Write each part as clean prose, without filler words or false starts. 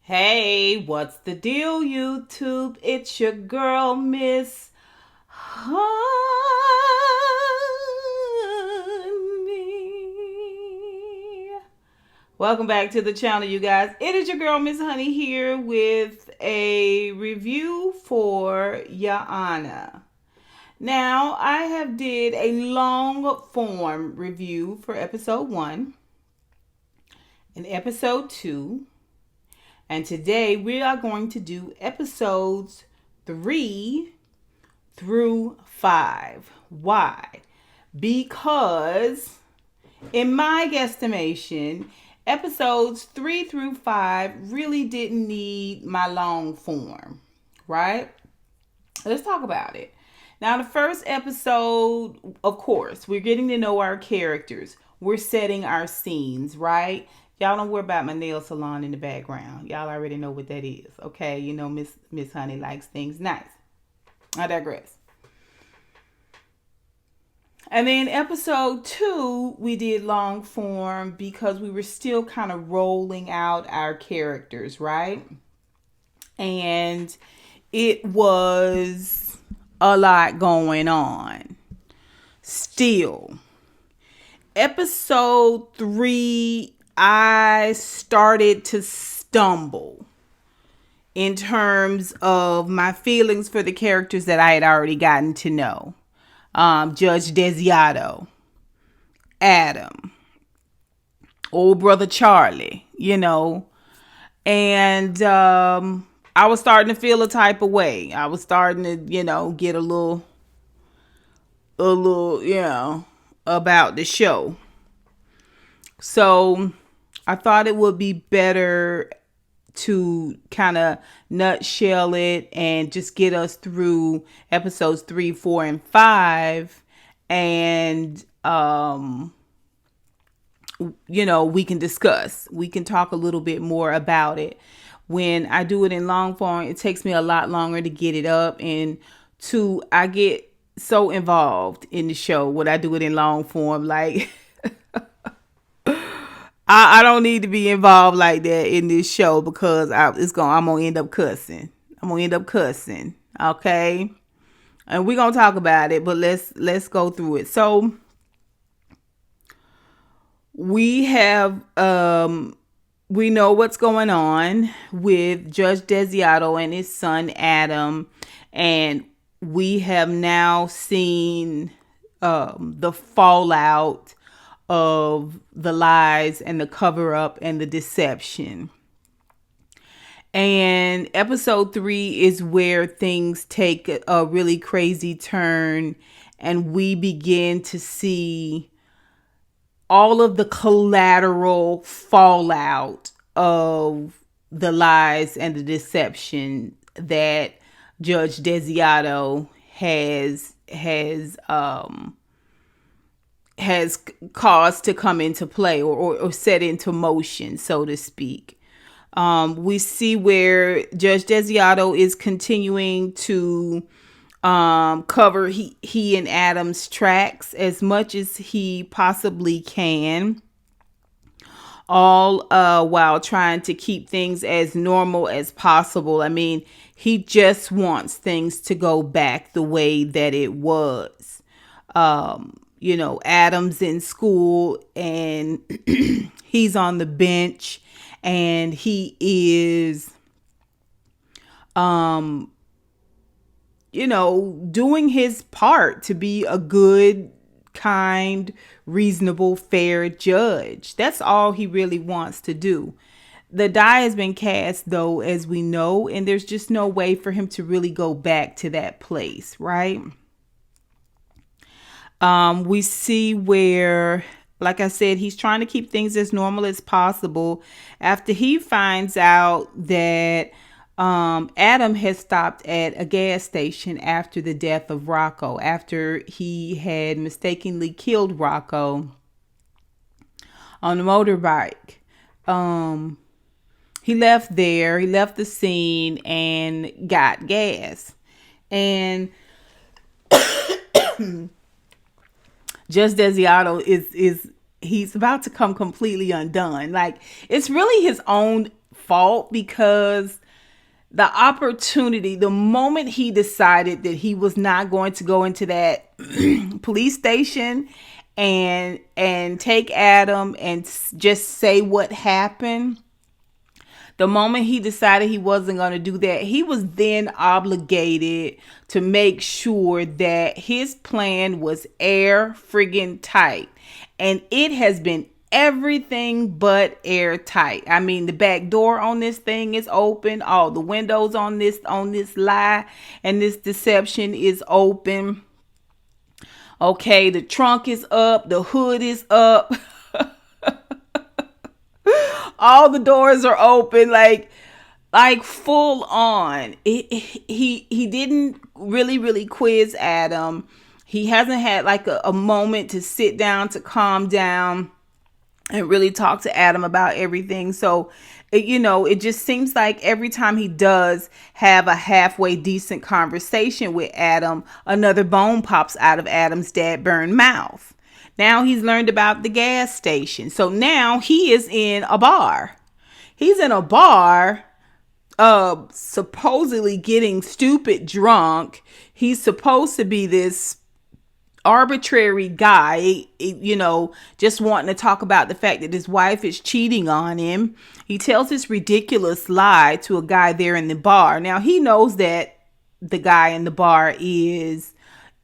Hey, what's the deal, YouTube? It's your girl, Miss Honey. Welcome back to the channel, you guys. It is your girl, Miss Honey, here with a review for Yana. Now, I have did a long form review for episode 1 and episode 2. And today we are going to do episodes 3 through 5. Why? Because, in my guesstimation, episodes 3 through 5 really didn't need my long form, right? Let's talk about it. Now, the first episode, of course, we're getting to know our characters. We're setting our scenes, right? Y'all don't worry about my nail salon in the background. Y'all already know what that is, okay? You know, Miss Honey likes things nice. I digress. And then episode 2, we did long form because we were still kind of rolling out our characters, right? And it was a lot going on. Still, episode 3, I started to stumble in terms of my feelings for the characters that I had already gotten to know. Judge Desiato, Adam, old brother Charlie, and I was starting to feel a type of way. I was starting to, get a little, about the show. So I thought it would be better to kind of nutshell it and just get us through episodes 3, 4, and 5. And, we can discuss. We can talk a little bit more about it. When I do it in long form, it takes me a lot longer to get it up. And I get so involved in the show when I do it in long form. Like, I don't need to be involved like that in this show because I'm gonna end up cussing. Okay, and we're gonna talk about it, but let's go through it. So we have we know what's going on with Judge Desiato and his son Adam, and we have now seen the fallout of the lies and the cover up and the deception. And episode 3 is where things take a really crazy turn and we begin to see all of the collateral fallout of the lies and the deception that Judge Desiato has caused to come into play or set into motion, so to speak. We see where Judge Desiato is continuing to cover he and Adam's tracks as much as he possibly can, all while trying to keep things as normal as possible. I mean, he just wants things to go back the way that it was. Adam's in school and he's on the bench and he is, doing his part to be a good, kind, reasonable, fair judge. That's all he really wants to do. The die has been cast, though, as we know, and there's just no way for him to really go back to that place, right? We see where, like I said, he's trying to keep things as normal as possible after he finds out that Adam has stopped at a gas station after the death of Rocco, after he had mistakenly killed Rocco on a motorbike. He left the scene and got gas. And Just Desiato is he's about to come completely undone. Like, it's really his own fault, because the opportunity, the moment he decided that he was not going to go into that police station and take Adam and just say what happened, the moment he decided he wasn't going to do that, he was then obligated to make sure that his plan was air friggin' tight. And it has been everything but airtight. I mean, the back door on this thing is open. All the windows on this lie and this deception is open. Okay, the trunk is up, the hood is up. All the doors are open, like full on. He didn't really quiz Adam. He hasn't had like a moment to sit down, to calm down and really talk to Adam about everything. So, it just seems like every time he does have a halfway decent conversation with Adam, another bone pops out of Adam's dad-burned mouth. Now he's learned about the gas station. So now he is in a bar. He's in a bar, supposedly getting stupid drunk. He's supposed to be this arbitrary guy, just wanting to talk about the fact that his wife is cheating on him. He tells this ridiculous lie to a guy there in the bar. Now he knows that the guy in the bar is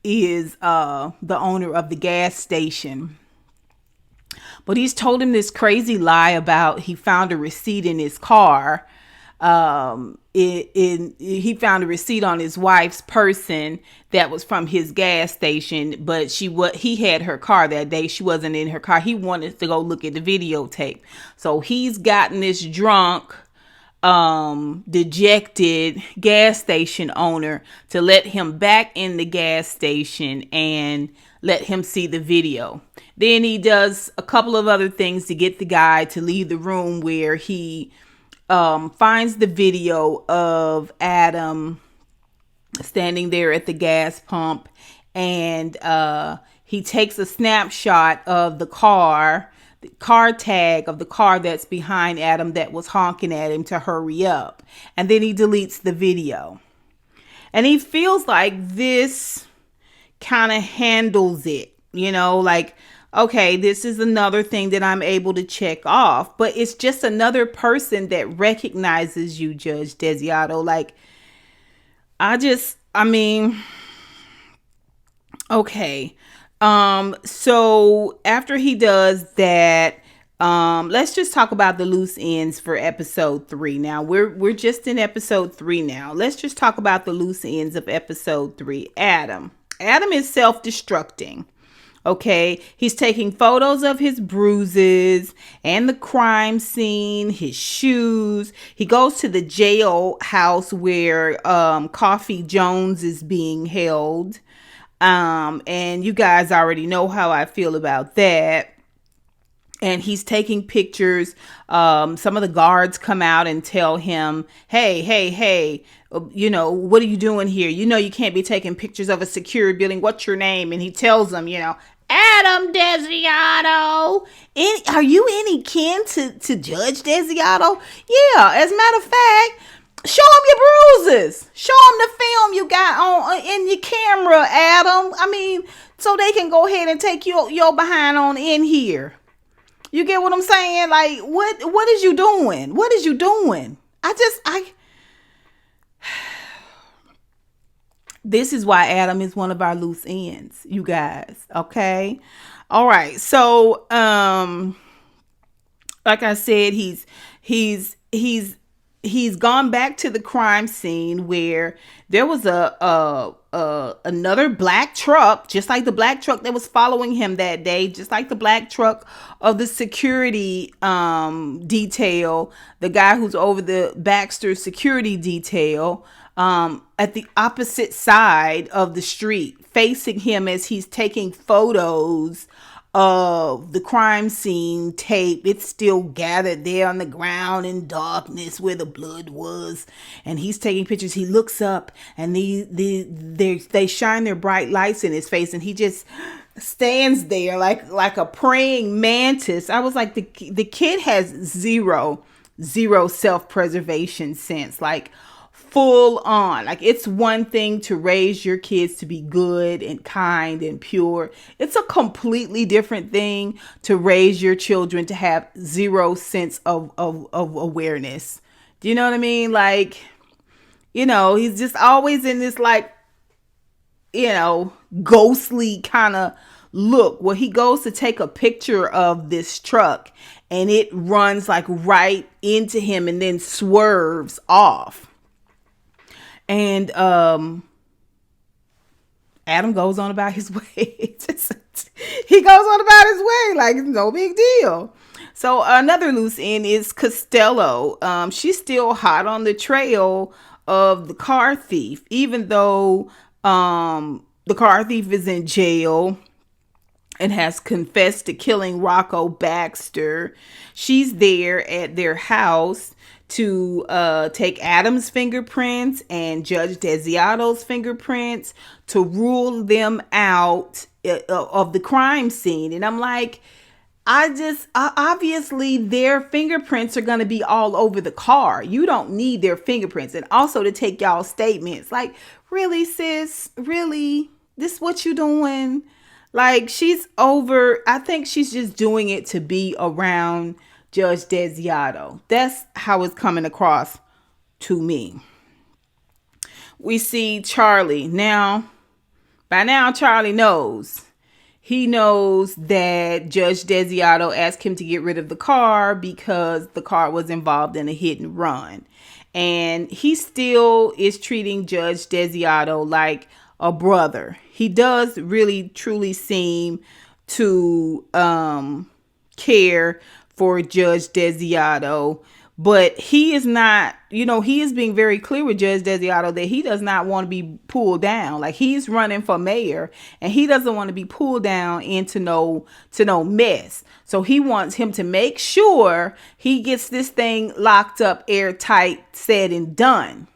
the owner of the gas station. But he's told him this crazy lie about he found a receipt in his car. He found a receipt on his wife's person that was from his gas station, but he had her car that day. She wasn't in her car. He wanted to go look at the videotape. So he's gotten this drunk, dejected gas station owner to let him back in the gas station and let him see the video. Then he does a couple of other things to get the guy to leave the room, where he finds the video of Adam standing there at the gas pump, and he takes a snapshot of the car tag of the car that's behind Adam that was honking at him to hurry up. And then he deletes the video. And he feels like this kind of handles it, like, okay, this is another thing that I'm able to check off. But it's just another person that recognizes you, Judge Desiato. Like, okay. So after he does that, let's just talk about the loose ends for episode 3. Now we're just in episode 3 now. Let's just talk about the loose ends of episode 3. Adam is self-destructing. Okay, he's taking photos of his bruises and the crime scene, his shoes. He goes to the jail house where Coffee Jones is being held. And you guys already know how I feel about that. And he's taking pictures. Some of the guards come out and tell him, hey, what are you doing here? You can't be taking pictures of a secure building. What's your name? And he tells them, Adam Desiato. Are you any kin to Judge Desiato? Yeah, as a matter of fact, show him your bruises. Show him the film you got on in your camera, Adam. So they can go ahead and take your behind on in here. You get what I'm saying? Like, what is you doing? What is you doing? This is why Adam is one of our loose ends, you guys. Okay. All right. So, like I said, he's gone back to the crime scene where there was another black truck, just like the black truck that was following him that day, just like the black truck of the security detail, the guy who's over the Baxter security detail, at the opposite side of the street, facing him as he's taking photos of the crime scene tape. It's still gathered there on the ground in darkness where the blood was, and he's taking pictures. He looks up, and they shine their bright lights in his face, and he just stands there like a praying mantis. I was like, the kid has zero zero self-preservation sense, like full on. Like, it's one thing to raise your kids to be good and kind and pure. It's a completely different thing to raise your children to have zero sense of awareness. Do you know what I mean? Like, he's just always in this, like, ghostly kind of look where he goes to take a picture of this truck and it runs like right into him and then swerves off. And Adam goes on about his way. He goes on about his way like it's no big deal. So another loose end is Costello. She's still hot on the trail of the car thief, even though the car thief is in jail and has confessed to killing Rocco Baxter. She's there at their house to take Adam's fingerprints and Judge Desiato's fingerprints to rule them out of the crime scene. And I'm like, obviously their fingerprints are going to be all over the car. You don't need their fingerprints. And also to take y'all statements. Like, really, sis? Really? This what you doing? Like, she's over. I think she's just doing it to be around Judge Desiato. That's how it's coming across to me. We see Charlie. By now, Charlie knows. He knows that Judge Desiato asked him to get rid of the car because the car was involved in a hit and run. And he still is treating Judge Desiato like a brother. He does really truly seem to care for Judge Desiato, but he is not, he is being very clear with Judge Desiato that he does not want to be pulled down. Like, he's running for mayor and he doesn't want to be pulled down into no mess. So he wants him to make sure he gets this thing locked up, airtight, said and done.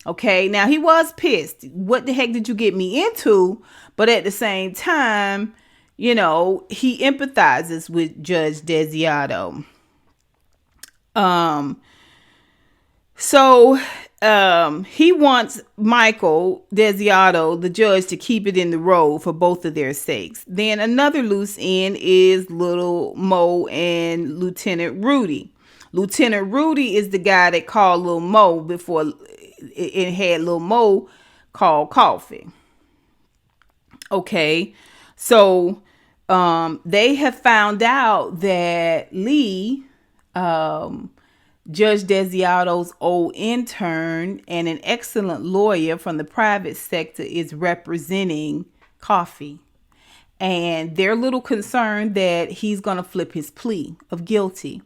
Okay, now he was pissed. What the heck did you get me into? But at the same time, he empathizes with Judge Desiato. So he wants Michael Desiato, the judge, to keep it in the road for both of their sakes. Then another loose end is Little Mo and Lieutenant Rudy. Lieutenant Rudy is the guy that called Little Mo before it had Little Mo call Coffee. Okay, so they have found out that Lee, Judge Desiato's old intern and an excellent lawyer from the private sector, is representing Coffee. And they're a little concerned that he's going to flip his plea of guilty.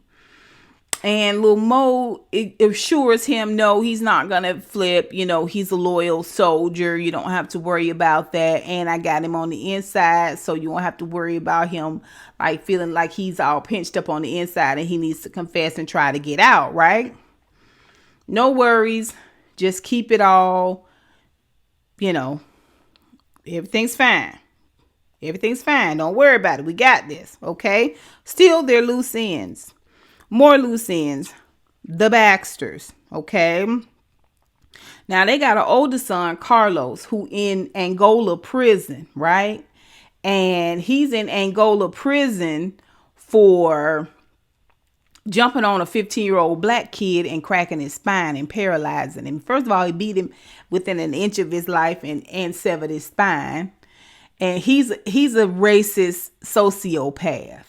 And Lil Mo assures him, no, he's not going to flip. He's a loyal soldier. You don't have to worry about that. And I got him on the inside, so you won't have to worry about him like feeling like he's all pinched up on the inside and he needs to confess and try to get out, right? No worries. Just keep it all, everything's fine. Everything's fine. Don't worry about it. We got this, okay? Still, they're loose ends. More loose ends. The Baxters, okay? Now, they got an older son, Carlos, who in Angola prison, right? And he's in Angola prison for jumping on a 15-year-old black kid and cracking his spine and paralyzing him. First of all, he beat him within an inch of his life and severed his spine. And he's a racist sociopath,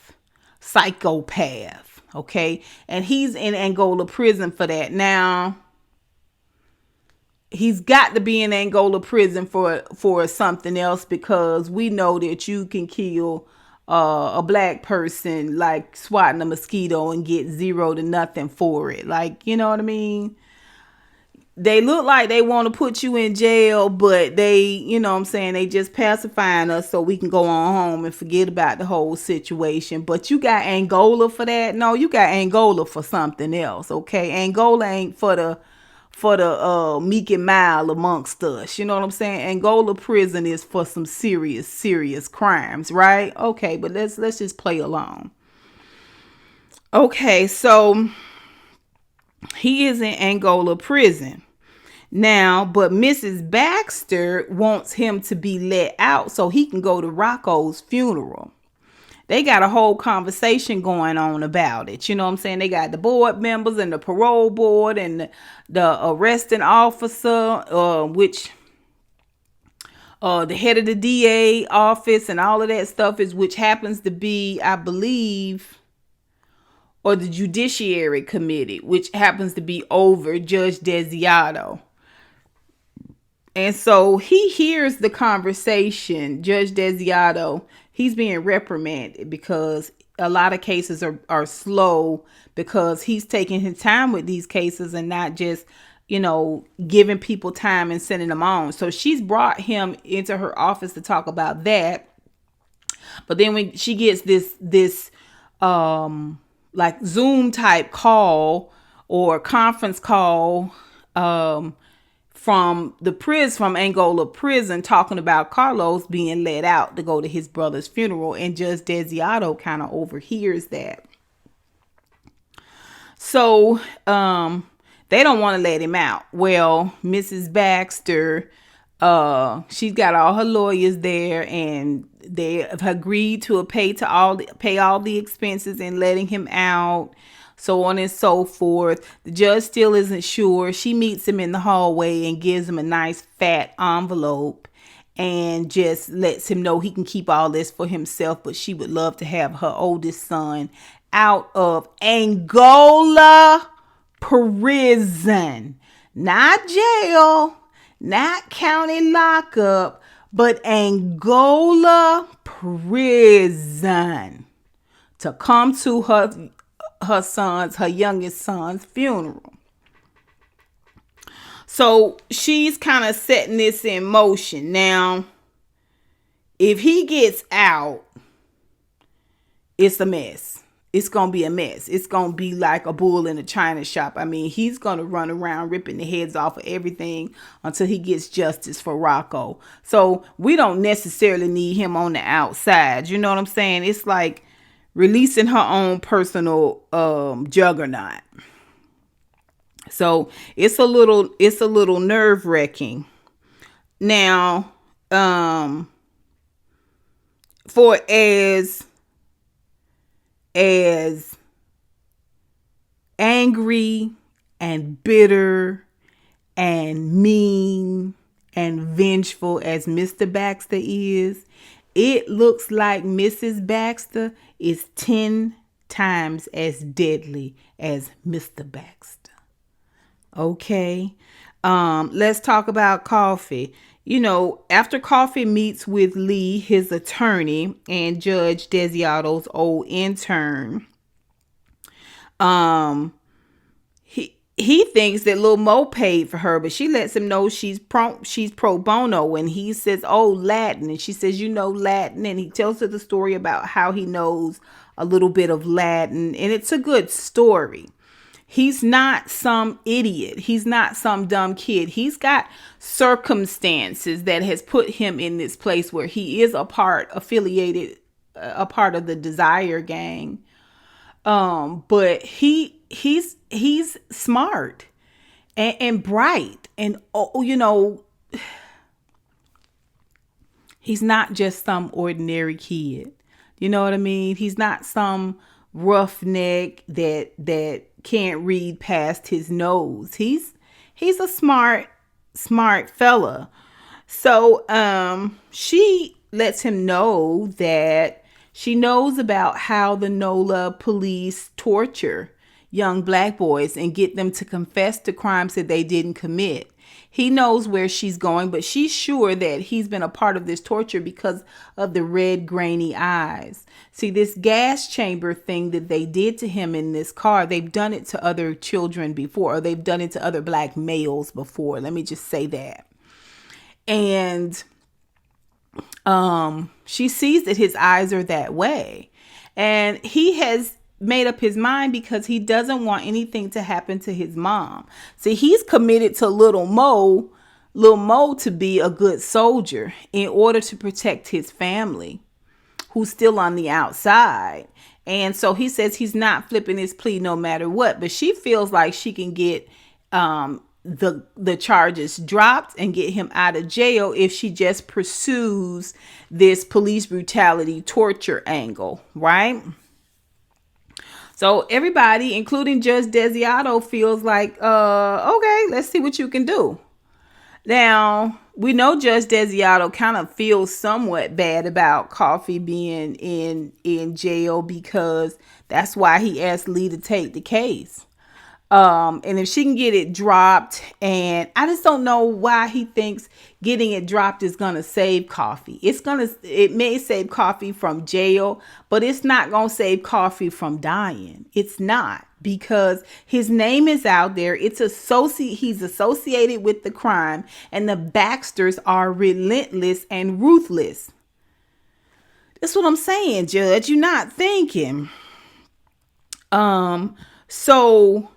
psychopath. Okay, and he's in Angola prison for that. Now, he's got to be in Angola prison for something else, because we know that you can kill a black person like swatting a mosquito and get 0 to nothing for it. Like, you know what I mean? They look like they want to put you in jail, but they just pacifying us so we can go on home and forget about the whole situation. But you got Angola for that? No, you got Angola for something else, okay? Angola ain't for the meek and mild amongst us. You know what I'm saying? Angola prison is for some serious crimes, right? Okay, but let's just play along. Okay, so He is in Angola prison now, but Mrs. Baxter wants him to be let out so he can go to Rocco's funeral. They got a whole conversation going on about it. You know what I'm saying? They got the board members and the parole board and the arresting officer, which the head of the DA office and all of that stuff is, which happens to be, I believe, or the Judiciary Committee, which happens to be over Judge Desiato. And so he hears the conversation. Judge Desiato, he's being reprimanded because a lot of cases are slow because he's taking his time with these cases and not just, giving people time and sending them on. So she's brought him into her office to talk about that. But then when she gets this like Zoom type call or conference call from Angola prison, talking about Carlos being let out to go to his brother's funeral, and Judge Desiato kind of overhears that. So they don't want to let him out. Well, Mrs. Baxter, she's got all her lawyers there, and they have agreed to pay all the expenses in letting him out, so on and so forth. The judge still isn't sure. She meets him in the hallway and gives him a nice fat envelope and just lets him know he can keep all this for himself, but she would love to have her oldest son out of Angola prison. Not jail, not county lockup, but Angola prison, to come to her youngest son's funeral. So she's kind of setting this in motion. Now, if he gets out, it's a mess. It's going to be a mess. It's going to be like a bull in a china shop. I mean, he's going to run around ripping the heads off of everything until he gets justice for Rocco. So we don't necessarily need him on the outside. You know what I'm saying? It's like releasing her own personal juggernaut. So it's a little nerve-wracking. Now, for as angry and bitter and mean and vengeful as Mr. Baxter is, it looks like Mrs. Baxter is 10 times as deadly as Mr. Baxter. Okay. Let's talk about Coffee. After Coffee meets with Lee, his attorney, and Judge Desiato's old intern, he thinks that Lil Mo paid for her, but she lets him know she's pro bono, and he says, "Oh, Latin," and she says, "You know Latin," and he tells her the story about how he knows a little bit of Latin, and it's a good story. He's not some idiot. He's not some dumb kid. He's got circumstances that has put him in this place where he is a part of the Desire gang. But he's smart and bright, and he's not just some ordinary kid. You know what I mean? He's not some roughneck that can't read past his nose. He's a smart fella. So she lets him know that she knows about how the NOLA police torture young black boys and get them to confess to crimes that they didn't commit. He knows where she's going, but she's sure that he's been a part of this torture because of the red, grainy eyes. See, this gas chamber thing that they did to him in this car, they've done it to other children before, or they've done it to other black males before. Let me just say that. And she sees that his eyes are that way. And he has made up his mind because he doesn't want anything to happen to his mom. See, he's committed to Little Mo to be a good soldier in order to protect his family, who's still on the outside. And so he says he's not flipping his plea no matter what. But she feels like she can get the charges dropped and get him out of jail if she just pursues this police brutality torture angle, right? So everybody, including Judge Desiato, feels like, okay, let's see what you can do. Now, we know Judge Desiato kind of feels somewhat bad about Coffee being in jail because that's why he asked Lee to take the case. And if she can get it dropped, and I just don't know why he thinks getting it dropped is going to save Coffee. It may save Coffee from jail, but it's not going to save Coffee from dying. It's not, because his name is out there. He's associated with the crime, and the Baxters are relentless and ruthless. That's what I'm saying, Judge. You're not thinking. So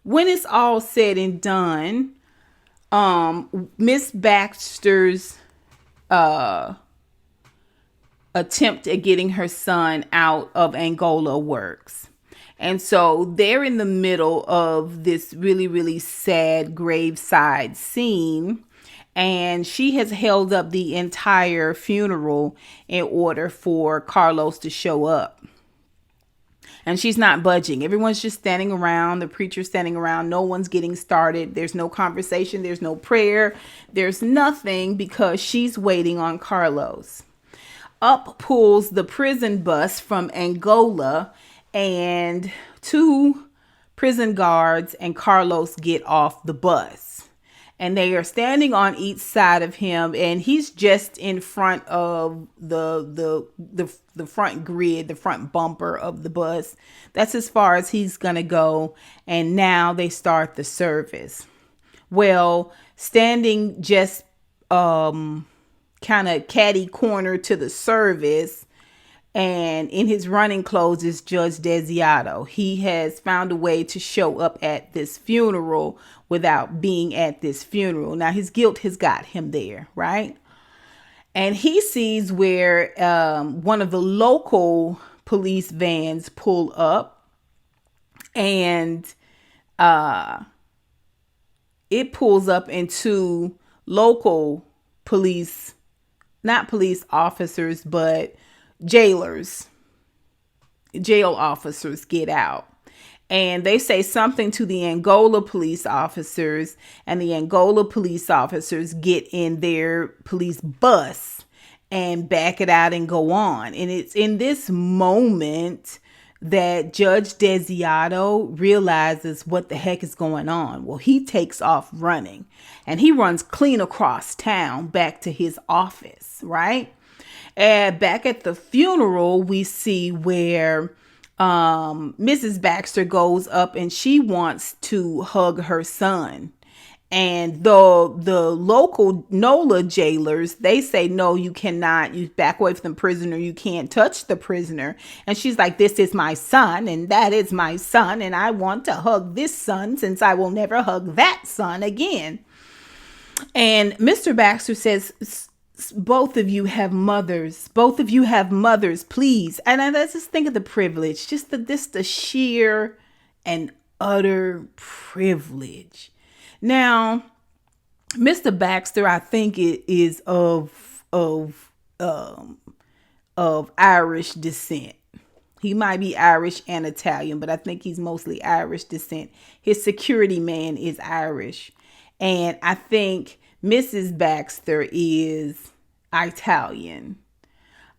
when it's all said and done, Miss Baxter's attempt at getting her son out of Angola works. And so they're in the middle of this really, really sad graveside scene. And she has held up the entire funeral in order for Carlos to show up. And she's not budging. Everyone's just standing around. The preacher's standing around. No one's getting started. There's no conversation. There's no prayer. There's nothing, because she's waiting on Carlos. Up pulls the prison bus from Angola, and 2 prison guards and Carlos get off the bus. And they are standing on each side of him, and he's just in front of the front grid, the front bumper of the bus. That's as far as he's gonna go. And now they start the service. Well, standing just kind of catty corner to the service, and in his running clothes, is Judge Desiato. He has found a way to show up at this funeral without being at this funeral. Now, his guilt has got him there, right? And he sees where one of the local police vans pull up, and it pulls up into local police, not police officers, but jailers. Jail officers get out, and they say something to the Angola police officers, and the Angola police officers get in their police bus and back it out and go on. And it's in this moment that Judge Desiato realizes what the heck is going on. Well, he takes off running, and he runs clean across town back to his office, right? And back at the funeral, we see where Mrs. Baxter goes up and she wants to hug her son. And the local NOLA jailers, they say, no, you cannot. You back away from the prisoner. You can't touch the prisoner. And she's like, this is my son, and that is my son, and I want to hug this son, since I will never hug that son again. And Mr. Baxter says, both of you have mothers. Both of you have mothers, please. And let's just think of the privilege, just the sheer and utter privilege. Now, Mr. Baxter, I think it is of Irish descent. He might be Irish and Italian, but I think he's mostly Irish descent. His security man is Irish, and I think Mrs. Baxter is Italian,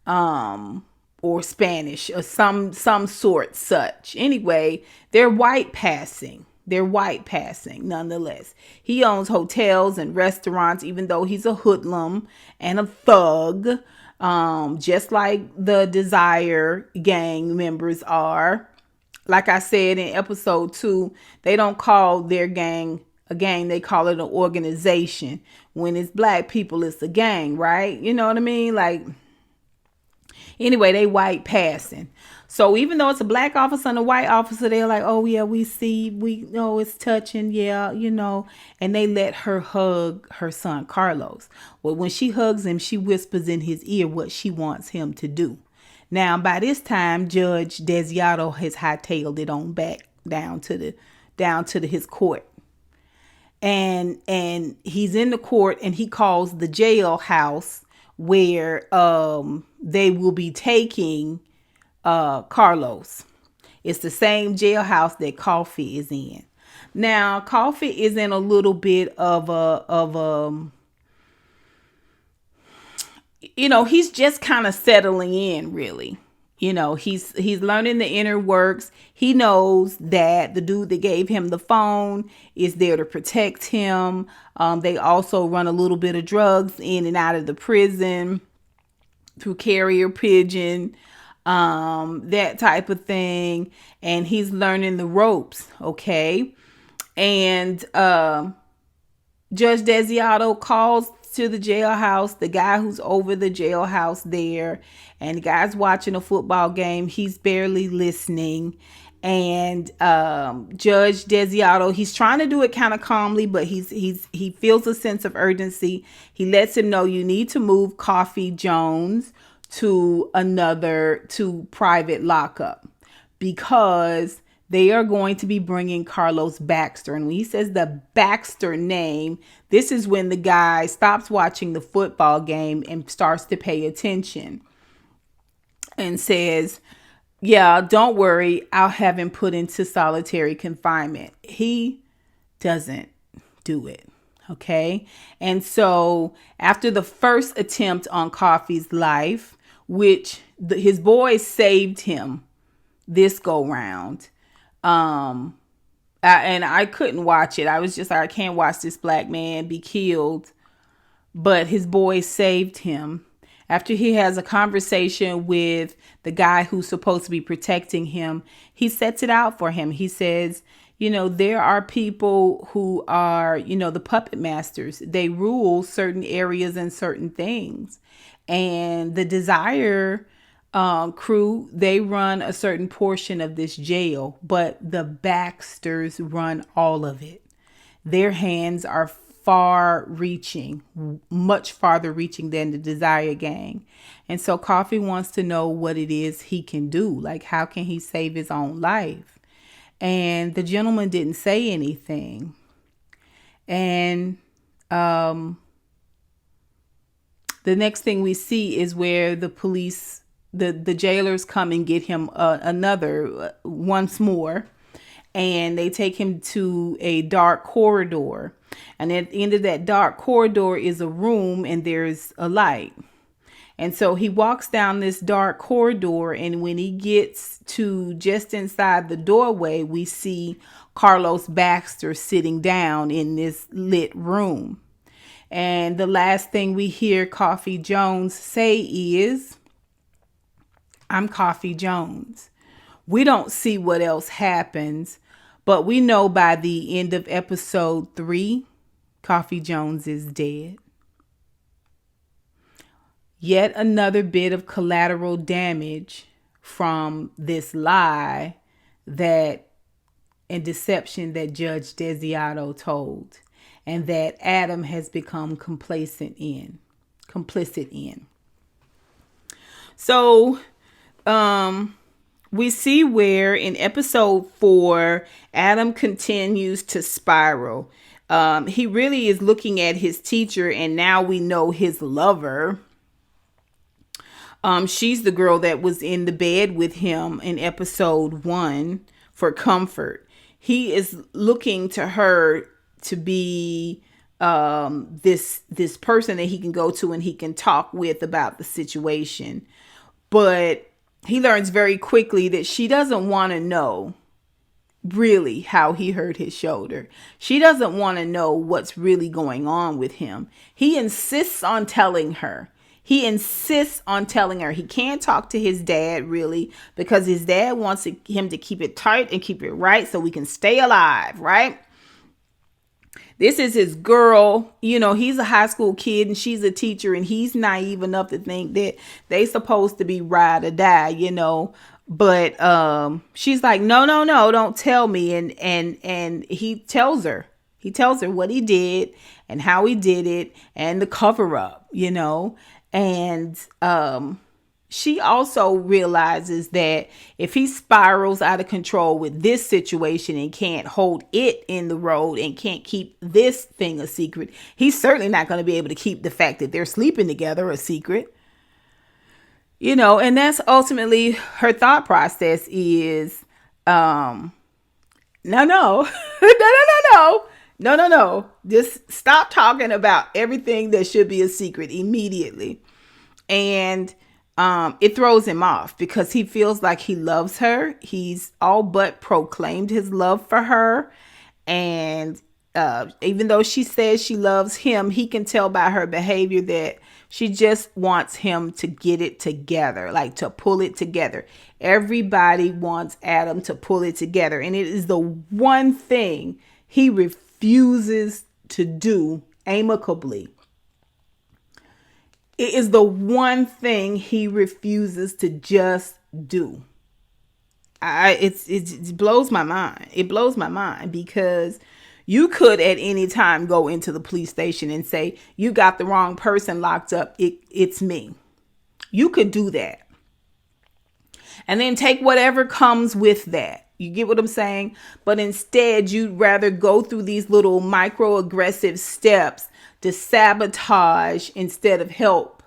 or Spanish, or some sort such. Anyway, they're white passing. Nonetheless. He owns hotels and restaurants, even though he's a hoodlum and a thug, just like the Desire gang members are. Like I said in episode 2, they don't call their gang a gang, they call it an organization. When it's black people, it's a gang, right? You know what I mean? Like, anyway, they white passing. So even though it's a black officer and a white officer, they're like, oh yeah, we know it's touching, yeah, you know. And they let her hug her son Carlos. Well, when she hugs him, she whispers in his ear what she wants him to do. Now, by this time, Judge Desiato has hightailed it on back down to his court. And he's in the court, and he calls the jailhouse where they will be taking Carlos. It's the same jailhouse that Coffee is in. Now, Coffee is in a little bit of a he's just kind of settling in, really. He's learning the inner works. He knows that the dude that gave him the phone is there to protect him. They also run a little bit of drugs in and out of the prison through carrier pigeon, that type of thing. And he's learning the ropes. Okay. And Judge Desiato calls to the jailhouse, the guy who's over the jailhouse there, and the guy's watching a football game. He's barely listening. And Judge Desiato, he's trying to do it kind of calmly, but he feels a sense of urgency. He lets him know, you need to move Coffee Jones to private lockup, because they are going to be bringing Carlos Baxter. And when he says the Baxter name, this is when the guy stops watching the football game and starts to pay attention and says, yeah, don't worry, I'll have him put into solitary confinement. He doesn't do it. Okay. And so after the first attempt on Coffee's life, which his boys saved him this go round, and I couldn't watch it. I was just like, I can't watch this black man be killed. But his boys saved him. After he has a conversation with the guy who's supposed to be protecting him, he sets it out for him. He says, there are people who are, the puppet masters. They rule certain areas and certain things. And the Desire crew, they run a certain portion of this jail, but the Baxters run all of it. Their hands are far reaching, much farther reaching than the Desire gang. And so Coffee wants to know what it is he can do. Like, how can he save his own life? And the gentleman didn't say anything. And the next thing we see is where the police, the jailers come and get him once more. And they take him to a dark corridor. And at the end of that dark corridor is a room, and there's a light. And so he walks down this dark corridor, and when he gets to just inside the doorway, we see Carlos Baxter sitting down in this lit room. And the last thing we hear Coffee Jones say is, "I'm Coffee Jones." We don't see what else happens, but we know by the end of episode 3, Coffee Jones is dead. Yet another bit of collateral damage from this lie and deception that Judge Desiato told, and that Adam has become complicit in. So, we see where in episode 4, Adam continues to spiral. He really is looking at his teacher, and now we know his lover. She's the girl that was in the bed with him in episode 1 for comfort. He is looking to her to be this person that he can go to and he can talk with about the situation. But he learns very quickly that she doesn't want to know really how he hurt his shoulder. She doesn't want to know what's really going on with him. He insists on telling her. He can't talk to his dad really, because his dad wants him to keep it tight and keep it right so we can stay alive, right? This is his girl. He's a high school kid and she's a teacher, and he's naive enough to think that they supposed to be ride or die, But she's like, no, don't tell me. And he tells her what he did and how he did it and the cover up, And she also realizes that if he spirals out of control with this situation and can't hold it in the road and can't keep this thing a secret, he's certainly not going to be able to keep the fact that they're sleeping together a secret. And that's ultimately her thought process is, no, no, no, no. Just stop talking about everything that should be a secret immediately. And it throws him off because he feels like he loves her. He's all but proclaimed his love for her. And even though she says she loves him, he can tell by her behavior that she just wants him to get it together, like to pull it together. Everybody wants Adam to pull it together. And it is the one thing he refuses to do amicably. It is the one thing he refuses to just do. It blows my mind. It blows my mind because you could at any time go into the police station and say, you got the wrong person locked up. It's me. You could do that. And then take whatever comes with that. You get what I'm saying? But instead, you'd rather go through these little microaggressive steps to sabotage instead of help.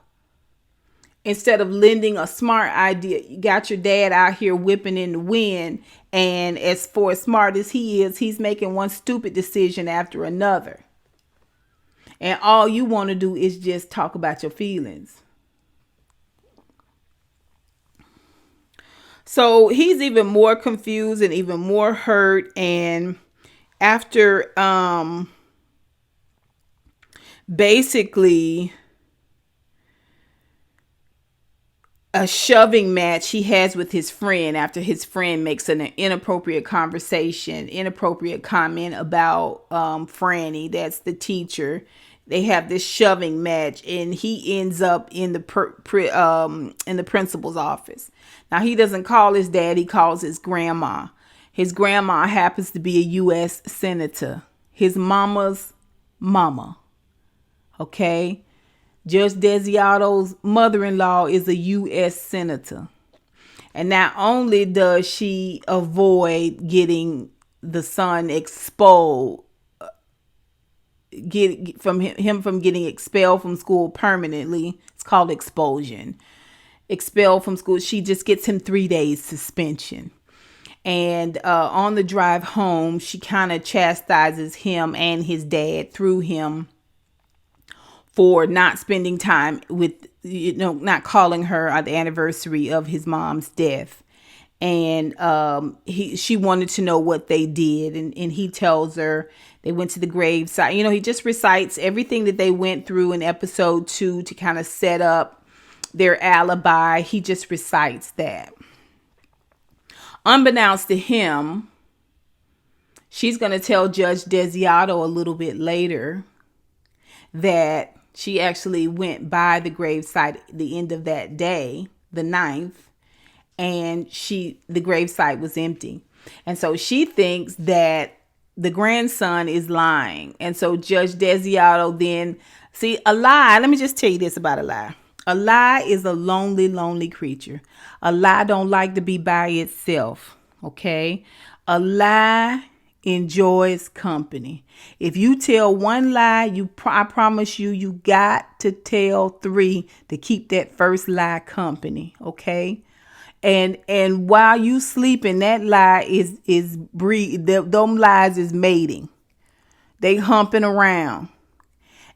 Instead of lending a smart idea. You got your dad out here whipping in the wind. And as smart as he is, he's making one stupid decision after another. And all you want to do is just talk about your feelings. So he's even more confused and even more hurt. And after basically a shoving match he has with his friend after his friend makes an inappropriate comment about Franny, that's the teacher. They have this shoving match and he ends up in the principal's office. Now he doesn't call his dad, he calls his grandma. His grandma happens to be a U.S. senator. His mama's mama. Okay? Judge Desiato's mother-in-law is a U.S. senator. And not only does she avoid getting the son exposed, from getting expelled from school permanently, it's called expulsion. Expelled from school, she just gets him 3 days suspension. And on the drive home, she kind of chastises him and his dad through him for not spending time with, not calling her on the anniversary of his mom's death. And she wanted to know what they did. And he tells her they went to the graveside. He just recites everything that they went through in episode 2 to kind of set up their alibi. He just recites that. Unbeknownst to him, she's going to tell Judge Desiato a little bit later that she actually went by the gravesite at the end of that day, the 9th, and the gravesite was empty. And so she thinks that the grandson is lying. And so Judge Desiato then, a lie, let me just tell you this about a lie. A lie is a lonely, lonely creature. A lie don't like to be by itself, okay? A lie enjoys company. If you tell one lie, I promise you got to tell 3 to keep that first lie company, okay? And while you sleeping, that lie is breed. Them lies is mating. They humping around.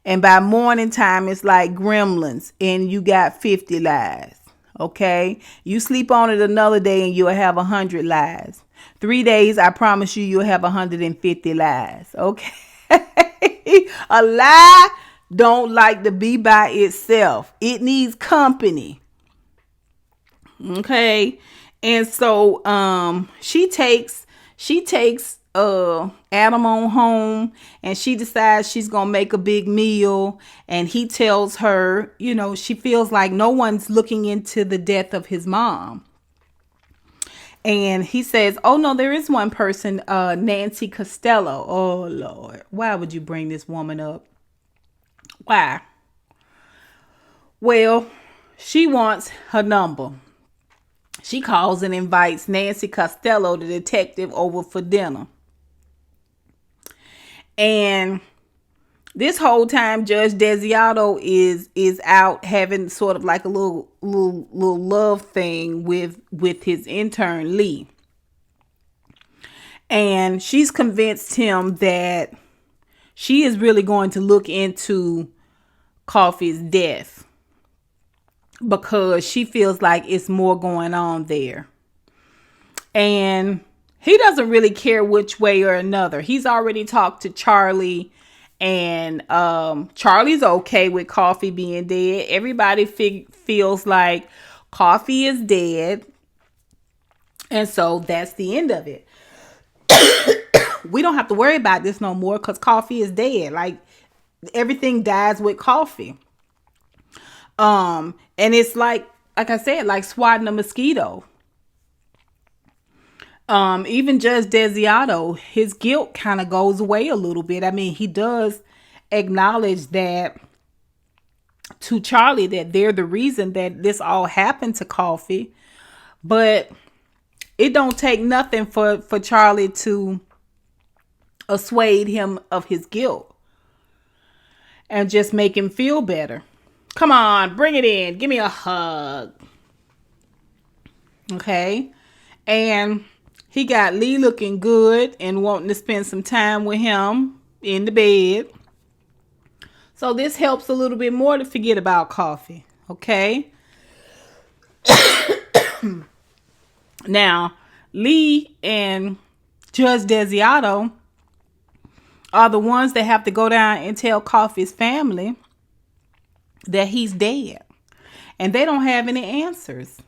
And by morning time, it's like gremlins and you got 50 lies. Okay. You sleep on it another day and you'll have 100 lies. 3 days, I promise you'll have 150 lies. Okay. A lie don't like to be by itself. It needs company. Okay. And so she takes Adam on home and she decides she's gonna make a big meal, and he tells her, she feels like no one's looking into the death of his mom. And he says, oh no, there is one person, Nancy Costello. Oh Lord, why would you bring this woman up? Why? Well, she wants her number. She calls and invites Nancy Costello, the detective, over for dinner. And this whole time, Judge Desiato is out having sort of like a little love thing with his intern Lee. And she's convinced him that she is really going to look into Coffee's death because she feels like it's more going on there. And he doesn't really care which way or another. He's already talked to Charlie, and Charlie's okay with Coffee being dead. Everybody feels like Coffee is dead. And so that's the end of it. We don't have to worry about this no more because Coffee is dead. Like, everything dies with Coffee. And it's like I said, like swatting a mosquito. Even Judge Desiato, his guilt kind of goes away a little bit. I mean, he does acknowledge that to Charlie that they're the reason that this all happened to Coffee, but it don't take nothing for Charlie to assuade him of his guilt and just make him feel better. Come on, bring it in. Give me a hug. Okay. And he got Lee looking good and wanting to spend some time with him in the bed. So this helps a little bit more to forget about Coffee. Okay. Now, Lee and Judge Desiato are the ones that have to go down and tell Coffee's family that he's dead. And they don't have any answers.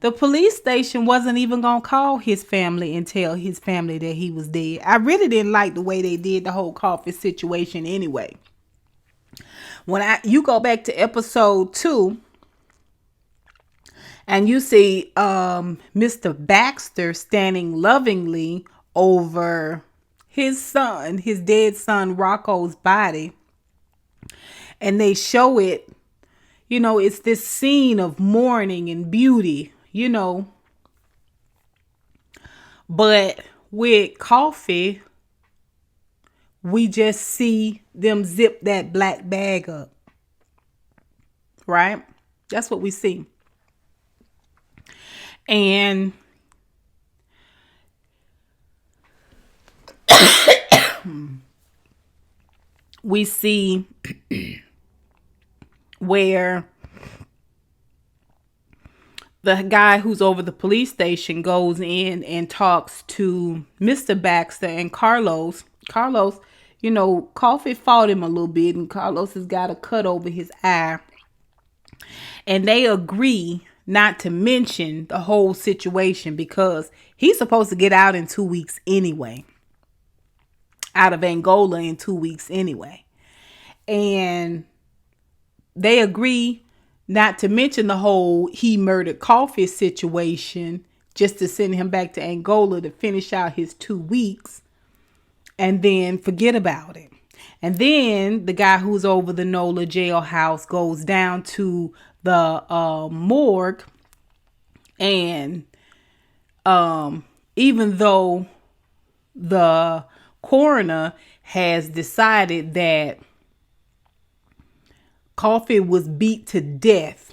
The police station wasn't even going to call his family and tell his family that he was dead. I really didn't like the way they did the whole Coffee situation anyway. When you go back to episode 2 and you see Mr. Baxter standing lovingly over his dead son Rocco's body, and they show it, it's this scene of mourning and beauty, but with Coffee, we just see them zip that black bag up, right? That's what we see. And we see where the guy who's over the police station goes in and talks to Mr. Baxter and Carlos. Carlos, Coffee fought him a little bit, and Carlos has got a cut over his eye. And they agree not to mention the whole situation because he's supposed to get out in 2 weeks anyway. Out of Angola in 2 weeks anyway. And they agree not to mention the whole he murdered Coffee situation, just to send him back to Angola to finish out his 2 weeks and then forget about it. And then the guy who's over the NOLA jailhouse goes down to the morgue, and even though the coroner has decided that Coffee was beat to death,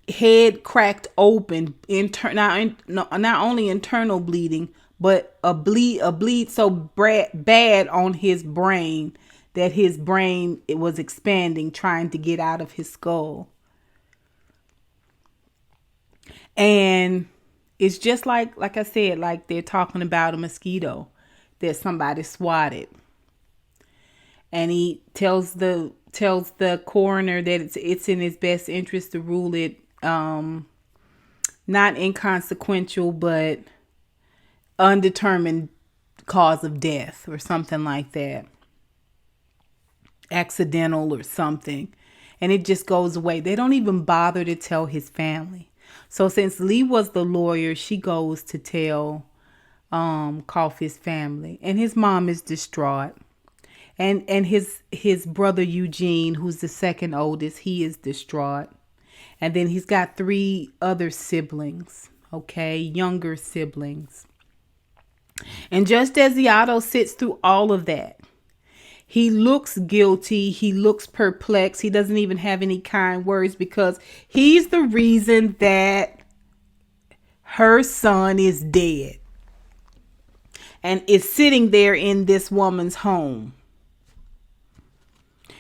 head cracked open, not only internal bleeding, but a bleed so bad on his brain that his brain was expanding, trying to get out of his skull. And it's just like I said, like they're talking about a mosquito that somebody swatted. And he tells the coroner that it's in his best interest to rule it not inconsequential, but undetermined cause of death or something like that. Accidental or something. And it just goes away. They don't even bother to tell his family. So since Lee was the lawyer, she goes to tell Coffee's family. And his mom is distraught. And his brother Eugene, who's the second oldest, he is distraught. And then he's got 3 other siblings, okay, younger siblings. And Judge Desiato sits through all of that. He looks guilty. He looks perplexed. He doesn't even have any kind words because he's the reason that her son is dead and is sitting there in this woman's home.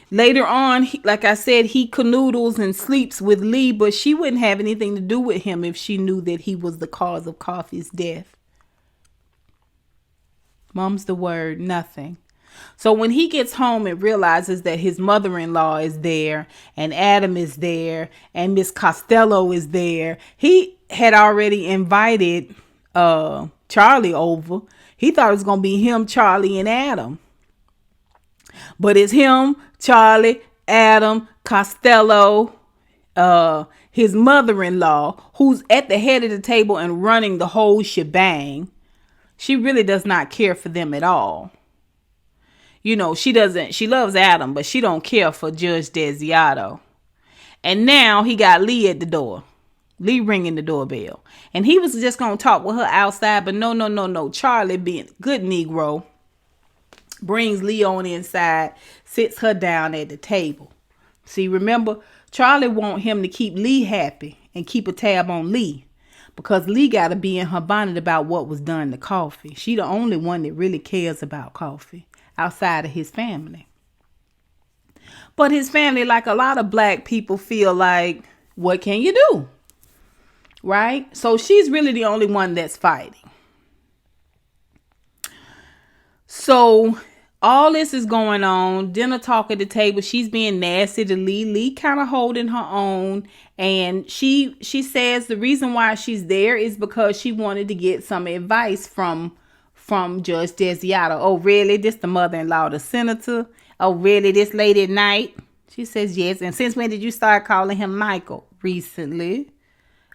Later on, like I said, he canoodles and sleeps with Lee, but she wouldn't have anything to do with him if she knew that he was the cause of Coffee's death. Mum's the word, nothing. So when he gets home and realizes that his mother-in-law is there and Adam is there and Miss Costello is there, he had already invited Charlie over. He thought it was going to be him, Charlie, and Adam. But it's him, Charlie, Adam, Costello, his mother-in-law, who's at the head of the table and running the whole shebang. She really does not care for them at all. You know, she loves Adam, but she don't care for Judge Desiato. And now he got Lee at the door. Lee ringing the doorbell. And he was just going to talk with her outside, but no. Charlie, being a good Negro, brings Lee on inside, sits her down at the table. See, remember, Charlie want him to keep Lee happy and keep a tab on Lee. Because Lee got to be in her bonnet about what was done to Coffee. She the only one that really cares about Coffee outside of his family. But his family, like a lot of black people, feel like, what can you do? Right? So she's really the only one that's fighting. So all this is going on. Dinner talk at the table. She's being nasty to Lee. Lee kind of holding her own. And she says the reason why she's there is because she wanted to get some advice from Judge Desiato. Oh, really? This the mother-in-law, the senator? Oh, really? This late at night? She says yes. And since when did you start calling him Michael? Recently.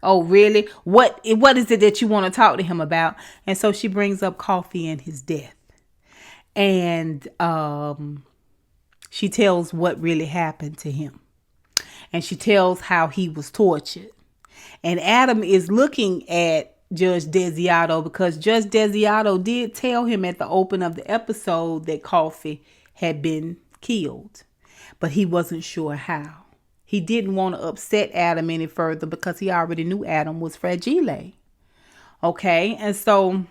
Oh, really? What is it that you want to talk to him about? And so she brings up Coffee and his death. And she tells what really happened to him. And she tells how he was tortured. And Adam is looking at Judge Desiato because Judge Desiato did tell him at the open of the episode that Coffee had been killed. But he wasn't sure how. He didn't want to upset Adam any further because he already knew Adam was fragile. Okay, and so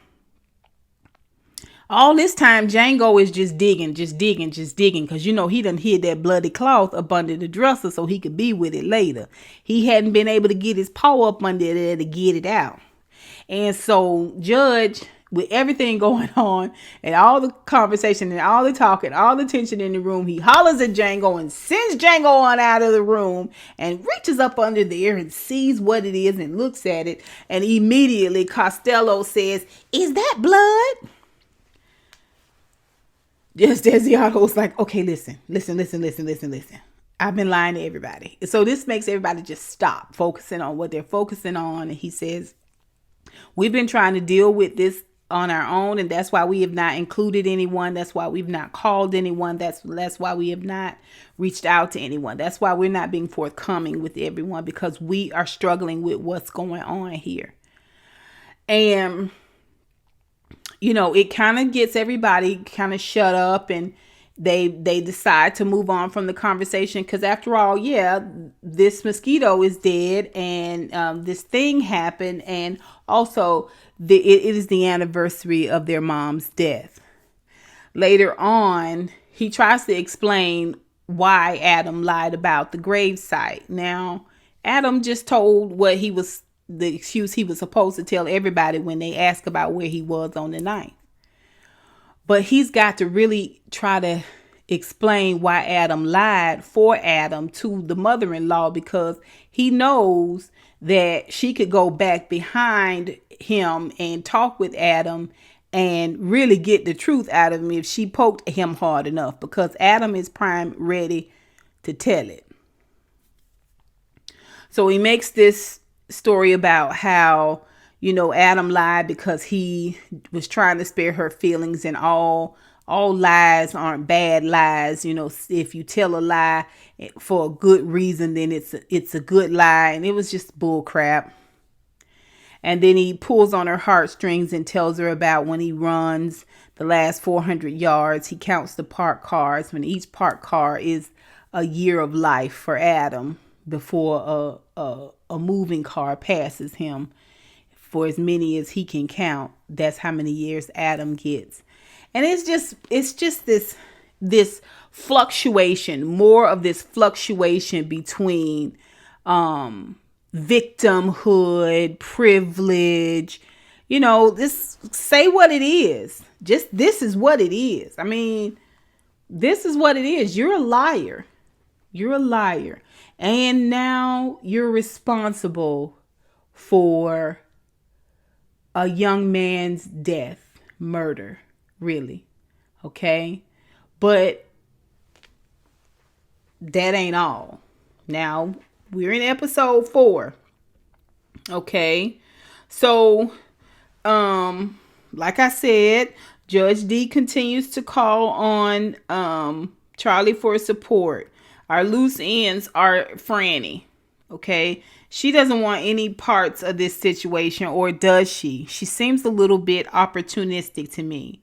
all this time, Django is just digging. Because, you know, he done hid that bloody cloth up under the dresser so he could be with it later. He hadn't been able to get his paw up under there to get it out. And so Judge, with everything going on and all the conversation and all the talking, all the tension in the room, he hollers at Django and sends Django on out of the room and reaches up under there and sees what it is and looks at it. And immediately Costello says, "Is that blood?" Just Desiato was like, okay, listen. I've been lying to everybody. So this makes everybody just stop focusing on what they're focusing on. And he says, we've been trying to deal with this on our own. And that's why we have not included anyone. That's why we've not called anyone. That's why we have not reached out to anyone. That's why we're not being forthcoming with everyone, because we are struggling with what's going on here. And you know, it kind of gets everybody kind of shut up, and they decide to move on from the conversation. Because after all, yeah, this mosquito is dead, and this thing happened. And also, it is the anniversary of their mom's death. Later on, he tries to explain why Adam lied about the gravesite. Now, Adam just told the excuse he was supposed to tell everybody when they ask about where he was on the 9th. But he's got to really try to explain why Adam lied for Adam to the mother-in-law, because he knows that she could go back behind him and talk with Adam and really get the truth out of him if she poked him hard enough, because Adam is prime ready to tell it. So he makes this story about how, you know, Adam lied because he was trying to spare her feelings, and all all lies aren't bad lies. You know, if you tell a lie for a good reason, then it's a good lie. And it was just bull crap. And then he pulls on her heartstrings and tells her about when he runs the last 400 yards. He counts the parked cars. When each parked car is a year of life for Adam before a moving car passes him. For as many as he can count, that's how many years Adam gets. And it's just this fluctuation, more of this fluctuation between victimhood, privilege. You know, this, say what it is. Just, this is what it is. I mean, this is what it is. You're a liar. You're a liar. And now you're responsible for a young man's death, murder, really. Okay? But that ain't all. Now, we're in episode 4. Okay? So, like I said, Judge D continues to call on Charlie for support. Our loose ends are Franny. Okay? She doesn't want any parts of this situation, or does she? She seems a little bit opportunistic to me.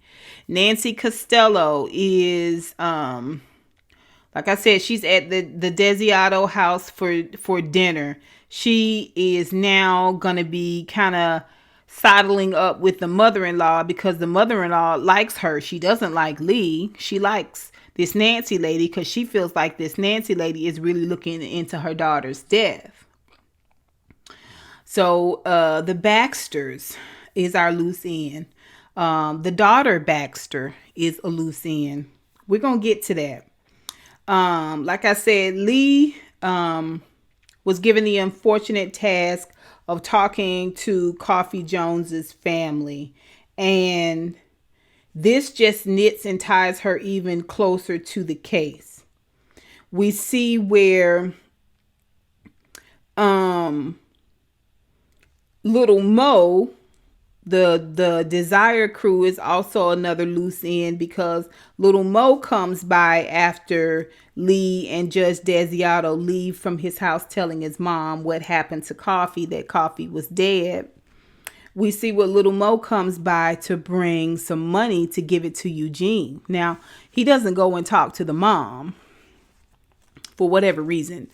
Nancy Costello is like I said, she's at the Desiato house for dinner. She is now gonna be kind of sidling up with the mother-in-law because the mother-in-law likes her. She doesn't like Lee. She likes this Nancy lady because she feels like this Nancy lady is really looking into her daughter's death. So the Baxters is our loose end. The daughter Baxter is a loose end. We're gonna get to that. Like I said, Lee was given the unfortunate task of talking to Coffee Jones's family, and this just knits and ties her even closer to the case. We see where Little Mo, the Desire crew, is also another loose end because Little Mo comes by after Lee and Judge Desiato leave from his house telling his mom what happened to Coffee, that Coffee was dead. We see what Little Mo comes by to bring some money to give it to Eugene. Now, he doesn't go and talk to the mom for whatever reason.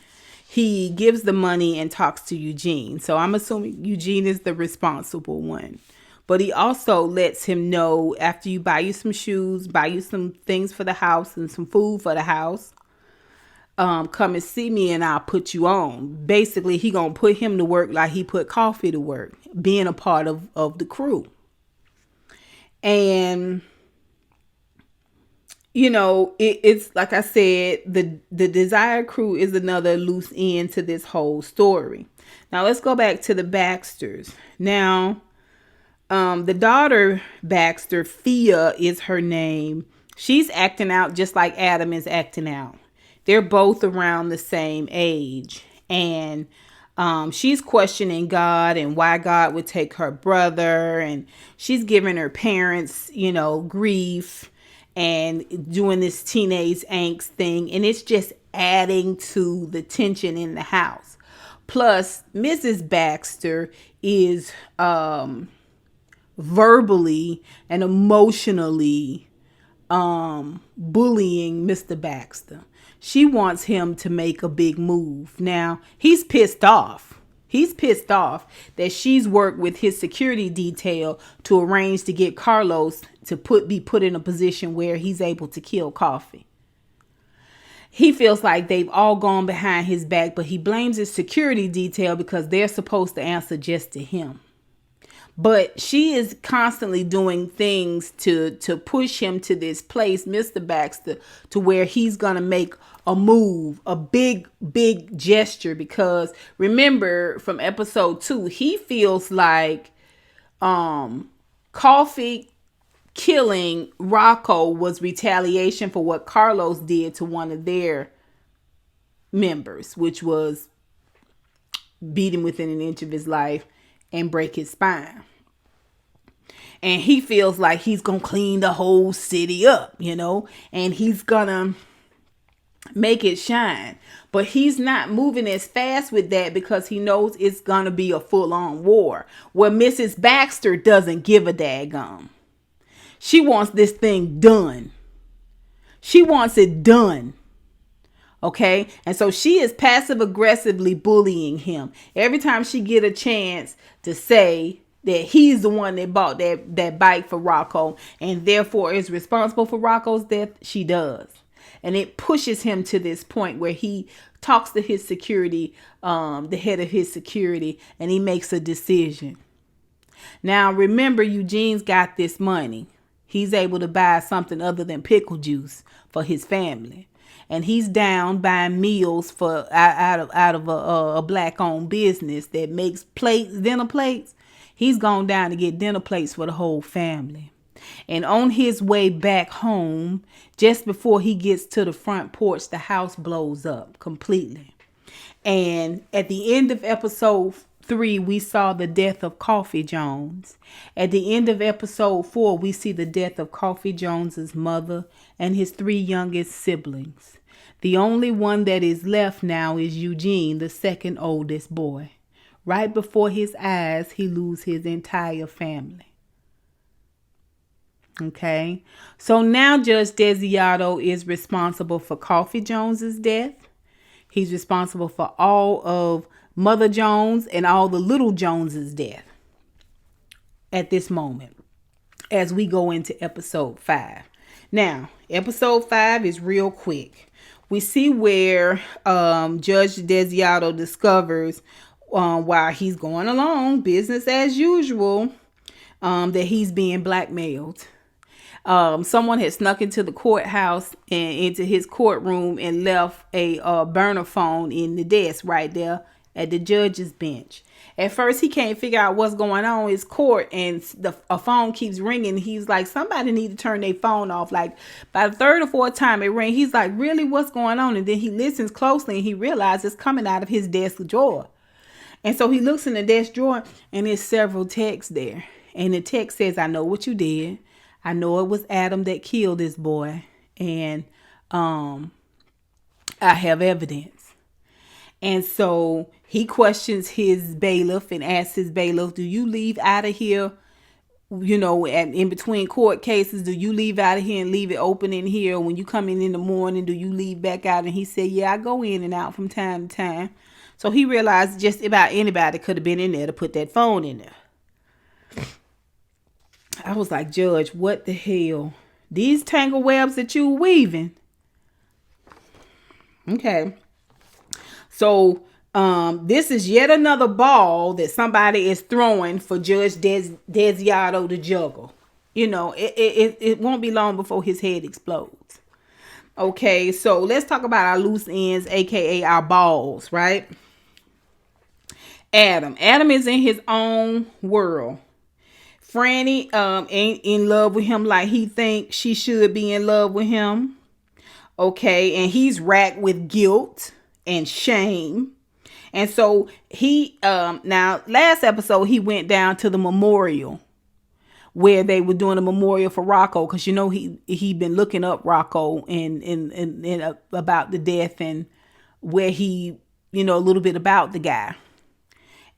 He gives the money and talks to Eugene. So I'm assuming Eugene is the responsible one. But he also lets him know, after you buy you some shoes, buy you some things for the house and some food for the house, come and see me and I'll put you on. Basically, he gonna put him to work like he put Coffee to work, being a part of the crew. And you know, it's like I said, the Desire crew is another loose end to this whole story. Now let's go back to the Baxters. Now, the daughter Baxter, Fia is her name. She's acting out just like Adam is acting out. They're both around the same age. And she's questioning God and why God would take her brother. And she's giving her parents, you know, grief and doing this teenage angst thing. And it's just adding to the tension in the house. Plus, Mrs. Baxter is verbally and emotionally bullying Mr. Baxter. She wants him to make a big move. Now, he's pissed off. He's pissed off that she's worked with his security detail to arrange to get Carlos to be put in a position where he's able to kill Coffee. He feels like they've all gone behind his back, but he blames his security detail because they're supposed to answer just to him. But she is constantly doing things to push him to this place, Mr. Baxter, to where he's going to make a move, a big gesture. Because remember from episode 2, he feels like Coffee killing Rocco was retaliation for what Carlos did to one of their members, which was beat him within an inch of his life and break his spine. And he feels like he's going to clean the whole city up, and he's going to make it shine. But he's not moving as fast with that because he knows it's going to be a full-on war. Where Mrs. Baxter doesn't give a daggum. She wants this thing done. She wants it done. Okay? And so she is passive aggressively bullying him. Every time she get a chance to say that he's the one that bought that bike for Rocco and therefore is responsible for Rocco's death, she does. And it pushes him to this point where he talks to his security, the head of his security, and he makes a decision. Now, remember, Eugene's got this money. He's able to buy something other than pickle juice for his family. And he's down buying meals for out of a black-owned business that makes dinner plates. He's gone down to get dinner plates for the whole family. And on his way back home, just before he gets to the front porch, the house blows up completely. And at the end of episode 3, we saw the death of Coffee Jones. At the end of episode 4, we see the death of Coffee Jones's mother and his 3 youngest siblings. The only one that is left now is Eugene, the second oldest boy. Right before his eyes, he loses his entire family. Okay, so now Judge Desiato is responsible for Coffee Jones's death. He's responsible for all of Mother Jones and all the little Joneses' death at this moment as we go into episode 5. Now, episode 5 is real quick. We see where Judge Desiato discovers while he's going along, business as usual, that he's being blackmailed. Someone had snuck into the courthouse and into his courtroom and left a burner phone in the desk right there at the judge's bench. At first, he can't figure out what's going on in his court, and a phone keeps ringing. He's like, somebody need to turn their phone off. Like, by the third or fourth time it rang, he's like, really, what's going on? And then he listens closely, and he realizes it's coming out of his desk drawer. And so he looks in the desk drawer, and there's several texts there. And the text says, I know what you did. I know it was Adam that killed this boy, and I have evidence. And so he questions his bailiff and asks his bailiff, do you leave out of here, in between court cases, do you leave out of here and leave it open in here? When you come in the morning, do you leave back out? And he said, yeah, I go in and out from time to time. So he realized just about anybody could have been in there to put that phone in there. I was like, Judge, what the hell? These tangle webs that you weaving. Okay. So this is yet another ball that somebody is throwing for Judge Desiato to juggle. It won't be long before his head explodes. Okay, so let's talk about our loose ends, aka our balls, right? Adam is in his own world. Franny ain't in love with him like he thinks she should be in love with him. Okay, and he's racked with guilt and shame. And so he now last episode he went down to the memorial where they were doing a memorial for Rocco, because he'd been looking up Rocco and about the death and where he a little bit about the guy.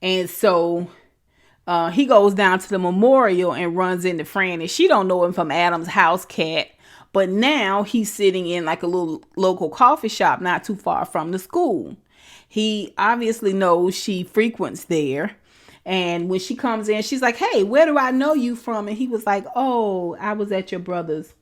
And so he goes down to the memorial and runs into Franny. She don't know him from Adam's house cat, but now he's sitting in like a little local coffee shop not too far from the school. He obviously knows she frequents there. And when she comes in, she's like, hey, where do I know you from? And he was like, oh, I was at your brother's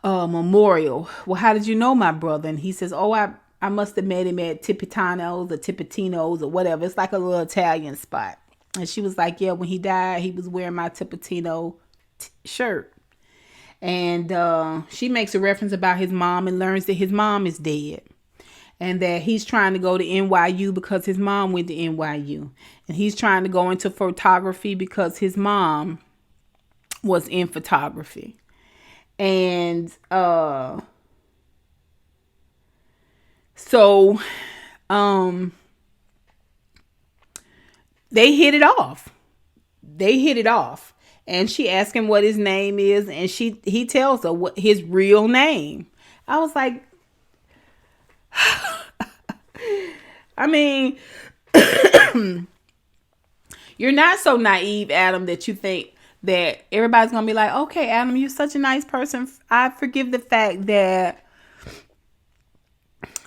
memorial. Well, how did you know my brother? And he says, oh, I must have met him at Tipitino's or whatever. It's like a little Italian spot. And she was like, yeah, when he died, he was wearing my Tipitino shirt. And she makes a reference about his mom and learns that his mom is dead. And that he's trying to go to NYU because his mom went to NYU. And he's trying to go into photography because his mom was in photography. And so they hit it off. they hit it off. And she asked him what his name is, and he tells her what his real name. I was like, I mean, you're not so naive, Adam, that you think that everybody's gonna be like, okay, Adam, you're such a nice person. I forgive the fact that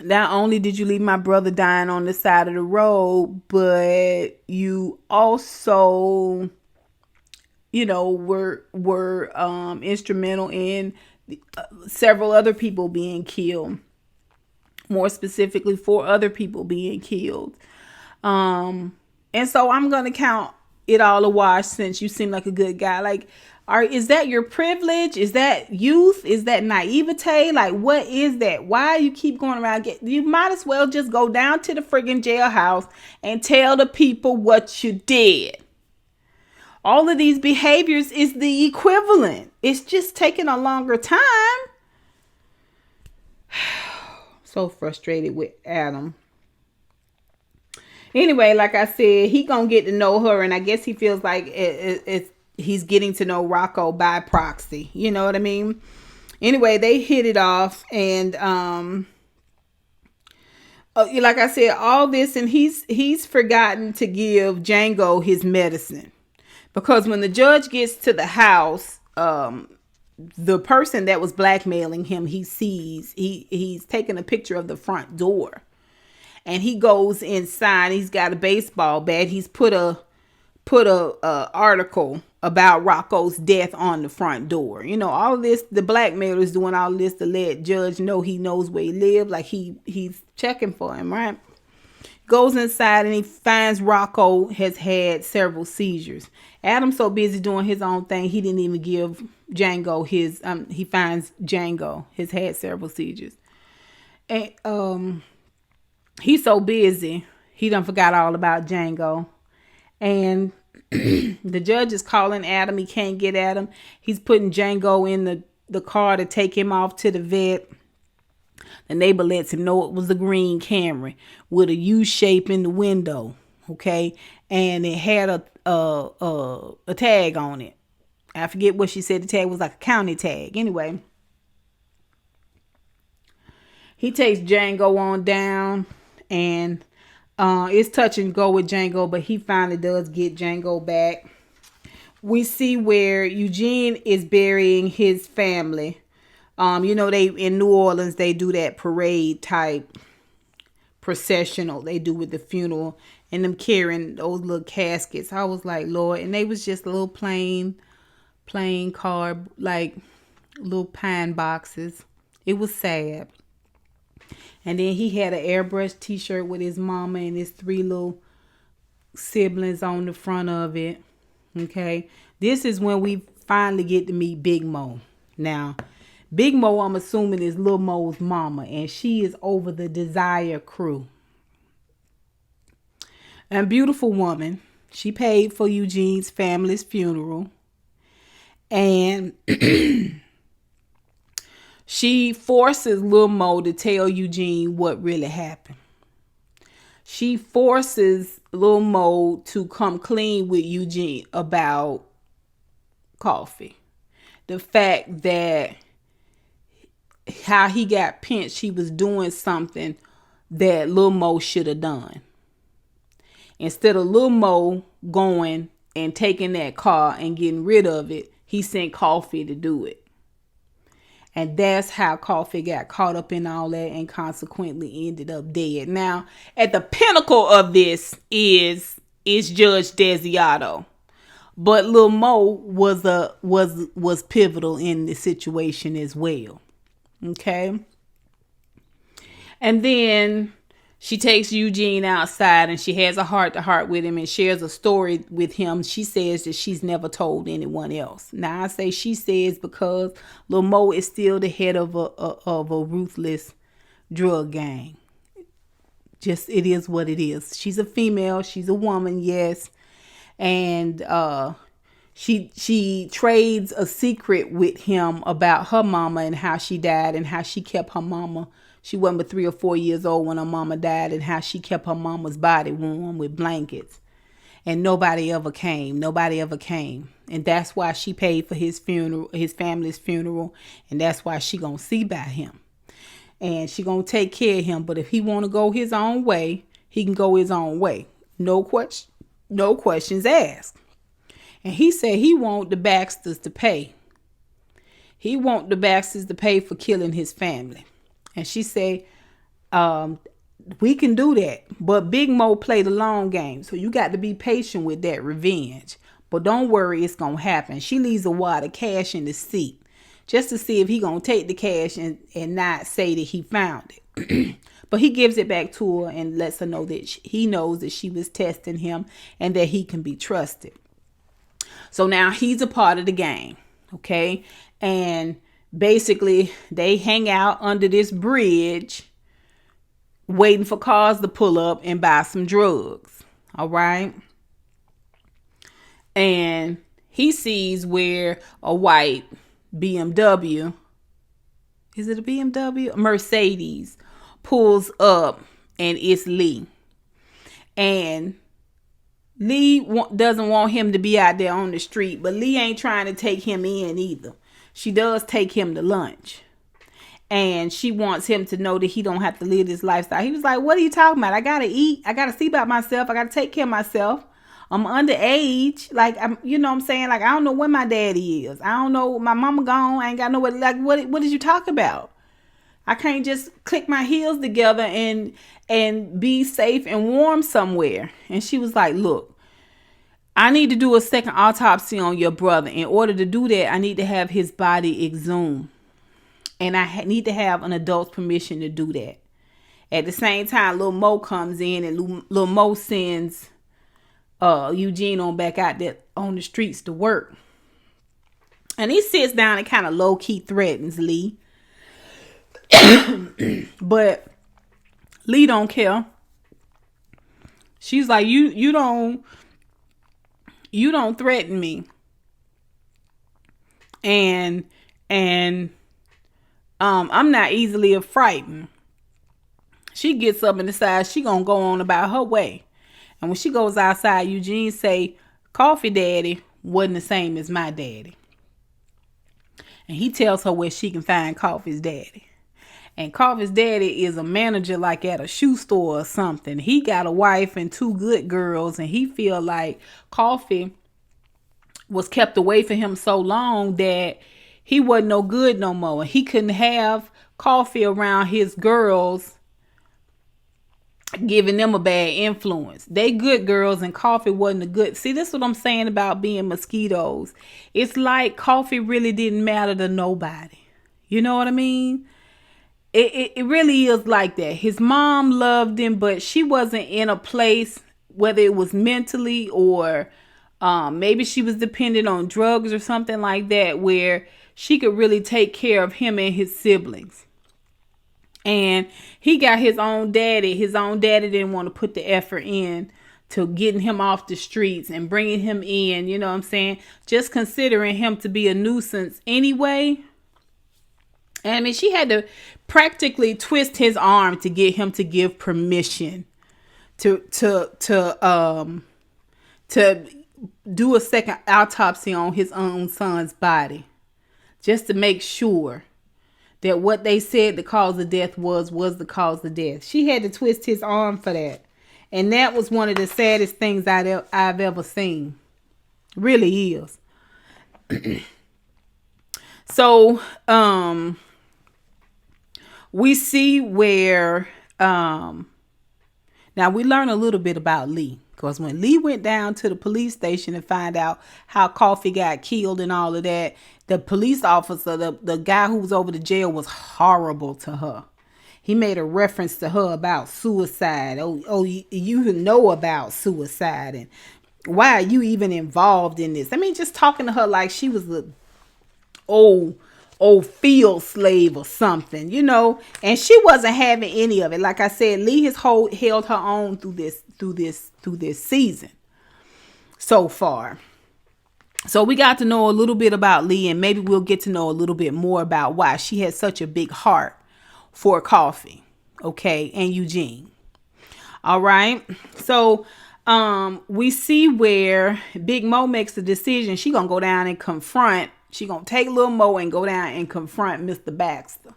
not only did you leave my brother dying on the side of the road, but you also, were instrumental in several other people being killed. More specifically, 4 other people being killed. And so I'm going to count it all a wash since you seem like a good guy. Like, is that your privilege? Is that youth? Is that naivete? Like, what is that? Why you keep going around? You might as well just go down to the friggin' jailhouse and tell the people what you did. All of these behaviors is the equivalent. It's just taking a longer time. So frustrated with Adam. Anyway, like I said, he gonna get to know her, and I guess he feels like he's getting to know Rocco by proxy. You know what I mean? Anyway, they hit it off, and like I said, all this, and he's forgotten to give Django his medicine, because when the judge gets to the house, the person that was blackmailing him, he sees he's taking a picture of the front door. And he goes inside. He's got a baseball bat. He's put a article about Rocco's death on the front door. All of this, the blackmailer's doing all this to let Judge know he knows where he lives. Like he's checking for him, right? Goes inside and he finds Rocco has had several seizures. Adam's so busy doing his own thing, he didn't even give Django his. He finds Django has had several seizures, and he's so busy, he done forgot all about Django. And the judge is calling Adam. He can't get at him. He's putting Django in the car to take him off to the vet. The neighbor lets him know it was a green Camry with a U shape in the window. Okay. And it had a tag on it. I forget what she said. The tag was like a county tag. Anyway, he takes Django on down. And it's touch and go with Django, but he finally does get Django back. We see where Eugene is burying his family. They in New Orleans, they do that parade type processional they do with the funeral, and them carrying those little caskets. I was like, Lord, and they was just little plain card, like little pine boxes. It was sad. And then he had an airbrush t-shirt with his mama and his 3 little siblings on the front of it. Okay. This is when we finally get to meet Big Mo. Now, Big Mo, I'm assuming, is Lil Mo's mama. And she is over the Desire crew. A beautiful woman. She paid for Eugene's family's funeral. And she forces Lil Mo to tell Eugene what really happened. She forces Lil Mo to come clean with Eugene about Coffee. The fact that how he got pinched, he was doing something that Lil Mo should have done. Instead of Lil Mo going and taking that car and getting rid of it, he sent Coffee to do it. And that's how Coffee got caught up in all that and consequently ended up dead. Now, at the pinnacle of this is Judge Desiato. But Lil Mo was pivotal in the situation as well. Okay? And then she takes Eugene outside and she has a heart-to-heart with him and shares a story with him. She says that she's never told anyone else. Now, I say she says because Lil Mo is still the head of a ruthless drug gang. Just, it is what it is. She's a female. She's a woman, yes. And she trades a secret with him about her mama and how she died and how she kept her mama. She wasn't but 3 or 4 years old when her mama died, and how she kept her mama's body warm with blankets. And nobody ever came. Nobody ever came. And that's why she paid for his funeral, his family's funeral. And that's why she gonna see about him. And she gonna take care of him. But if he wanna go his own way, he can go his own way. No questions asked. And he said he want the Baxters to pay. He want the Baxters to pay for killing his family. And she said, we can do that. But Big Mo played the long game. So you got to be patient with that revenge. But don't worry, it's going to happen. She leaves a wad of cash in the seat just to see if he going to take the cash and not say that he found it. But he gives it back to her and lets her know that he knows that she was testing him and that he can be trusted. So now he's a part of the gang. Okay. And basically they hang out under this bridge waiting for cars to pull up and buy some drugs. All right. And he sees where a white BMW, is it a BMW? Mercedes pulls up, and it's Lee. And Lee doesn't want him to be out there on the street, but Lee ain't trying to take him in either. She does take him to lunch. And she wants him to know that he don't have to live this lifestyle. He was like, what are you talking about? I got to eat. I got to see about myself. I got to take care of myself. I'm underage. Like, you know what I'm saying? Like, I don't know where my daddy is. I don't know. My mama gone. I ain't got nowhere. Like, what did you talk about? I can't just click my heels together and be safe and warm somewhere. And she was like, look, I need to do a second autopsy on your brother. In order to do that, I need to have his body exhumed. And I need to have an adult's permission to do that. At the same time, Lil Mo comes in and Lil Mo sends Eugene on back out there on the streets to work. And he sits down and kind of low-key threatens Lee. But Lee don't care. She's like, you don't threaten me. And I'm not easily frightened. She gets up and decides she gonna go on about her way. And when she goes outside, Eugene say, Coffee Daddy wasn't the same as my daddy. And he tells her where she can find Coffee's daddy. And Coffee's daddy is a manager like at a shoe store or something. He got a wife and 2 good girls. And he feel like Coffee was kept away from him so long that he wasn't no good no more. He couldn't have Coffee around his girls, giving them a bad influence. They good girls and Coffee wasn't a good. See, this is what I'm saying about being mosquitoes. It's like Coffee really didn't matter to nobody. You know what I mean? It really is like that. His mom loved him, but she wasn't in a place, whether it was mentally or maybe she was dependent on drugs or something like that, where she could really take care of him and his siblings. And he got his own daddy. His own daddy didn't want to put the effort in to getting him off the streets and bringing him in. You know what I'm saying? Just considering him to be a nuisance anyway. And I mean, she had to practically twist his arm to get him to give permission to do a second autopsy on his own son's body, just to make sure that what they said the cause of death was the cause of death. She had to twist his arm for that. And that was one of the saddest things I've ever seen. Really is. So, we see where, now we learn a little bit about Lee. Because when Lee went down to the police station and find out how Coffee got killed and all of that, the police officer, the guy who was over the jail, was horrible to her. He made a reference to her about suicide. Oh, you know about suicide, and why are you even involved in this? I mean, just talking to her like she was the old field slave or something, you know. And she wasn't having any of it. Like I said, Lee has held her own through this season so far. So we got to know a little bit about Lee, and maybe we'll get to know a little bit more about why she has such a big heart for Coffee, okay, and Eugene. All right. So We see where Big Mo makes a decision. She gonna go down and confront. She gonna take Little Mo and go down and confront Mr. Baxter.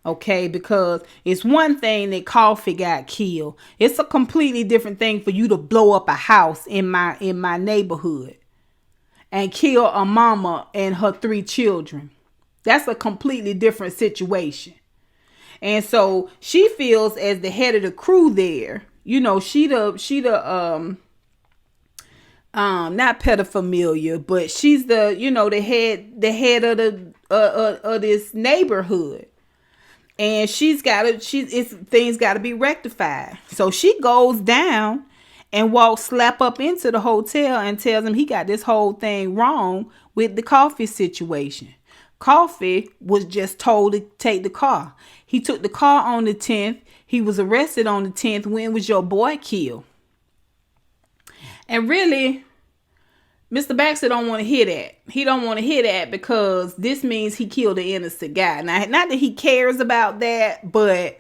Okay, because it's one thing that Coffee got killed. It's a completely different thing for you to blow up a house in my neighborhood and kill a mama and her 3 children. That's a completely different situation. And so she feels as the head of the crew there, she the not pedophilia, but she's the, the head of the of this neighborhood. And things got to be rectified. So she goes down and walks slap up into the hotel and tells him he got this whole thing wrong with the Coffee situation. Coffee was just told to take the car. He took the car on the 10th. He was arrested on the 10th. When was your boy killed? And really, Mr. Baxter don't want to hear that. He don't want to hear that because this means he killed an innocent guy. Now, not that he cares about that, but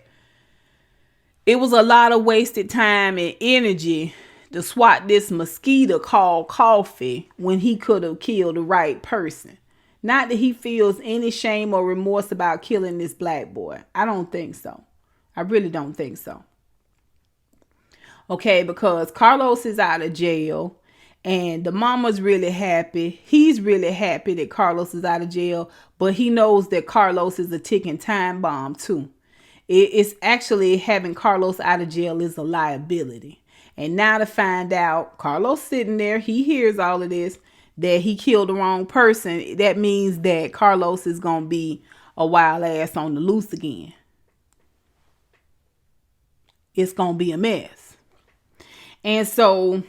it was a lot of wasted time and energy to swat this mosquito called Coffee when he could have killed the right person. Not that he feels any shame or remorse about killing this black boy. I don't think so. I really don't think so. Okay, because Carlos is out of jail and the mama's really happy. He's really happy that Carlos is out of jail, but he knows that Carlos is a ticking time bomb too. It's actually having Carlos out of jail is a liability. And now to find out, Carlos sitting there, he hears all of this, that he killed the wrong person. That means that Carlos is going to be a wild ass on the loose again. It's going to be a mess. And so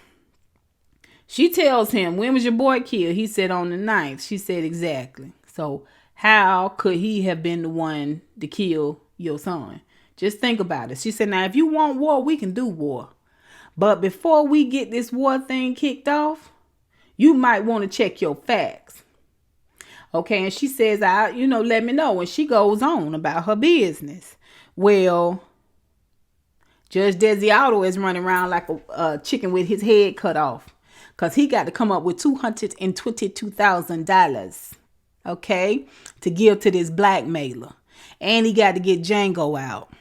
she tells him, when was your boy killed? He said on the 9th. She said exactly. So how could he have been the one to kill your son? Just think about it. She said, now if you want war, we can do war. But before we get this war thing kicked off, you might want to check your facts. Okay, and she says, let me know. And she goes on about her business. Well, Judge Desiato is running around like a chicken with his head cut off. Because he got to come up with $222,000, okay, to give to this blackmailer. And he got to get Django out,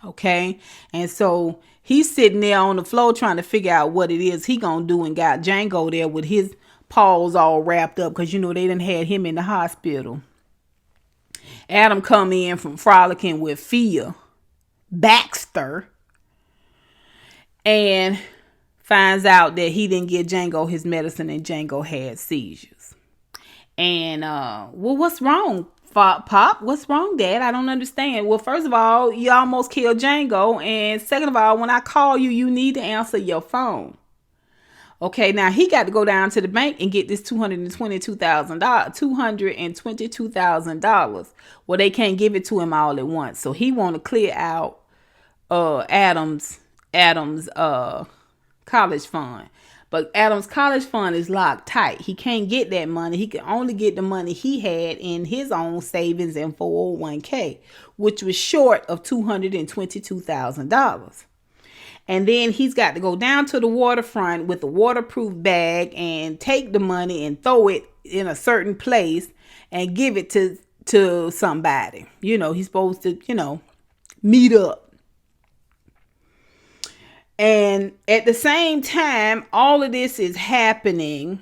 okay? And so he's sitting there on the floor trying to figure out what it is he going to do, and got Django there with his paws all wrapped up because, they done had him in the hospital. Adam come in from frolicking with Fia Baxter and finds out that he didn't give Django his medicine and Django had seizures. And, what's wrong, Pop? What's wrong, Dad? I don't understand. Well, first of all, you almost killed Django. And second of all, when I call you, you need to answer your phone. Okay, now he got to go down to the bank and get this $222,000. Well, they can't give it to him all at once. So he want to clear out Adam's college fund. But Adam's college fund is locked tight. He can't get that money. He can only get the money he had in his own savings and 401k, which was short of $222,000. And then he's got to go down to the waterfront with a waterproof bag and take the money and throw it in a certain place and give it to somebody. He's supposed to, meet up. And at the same time, all of this is happening.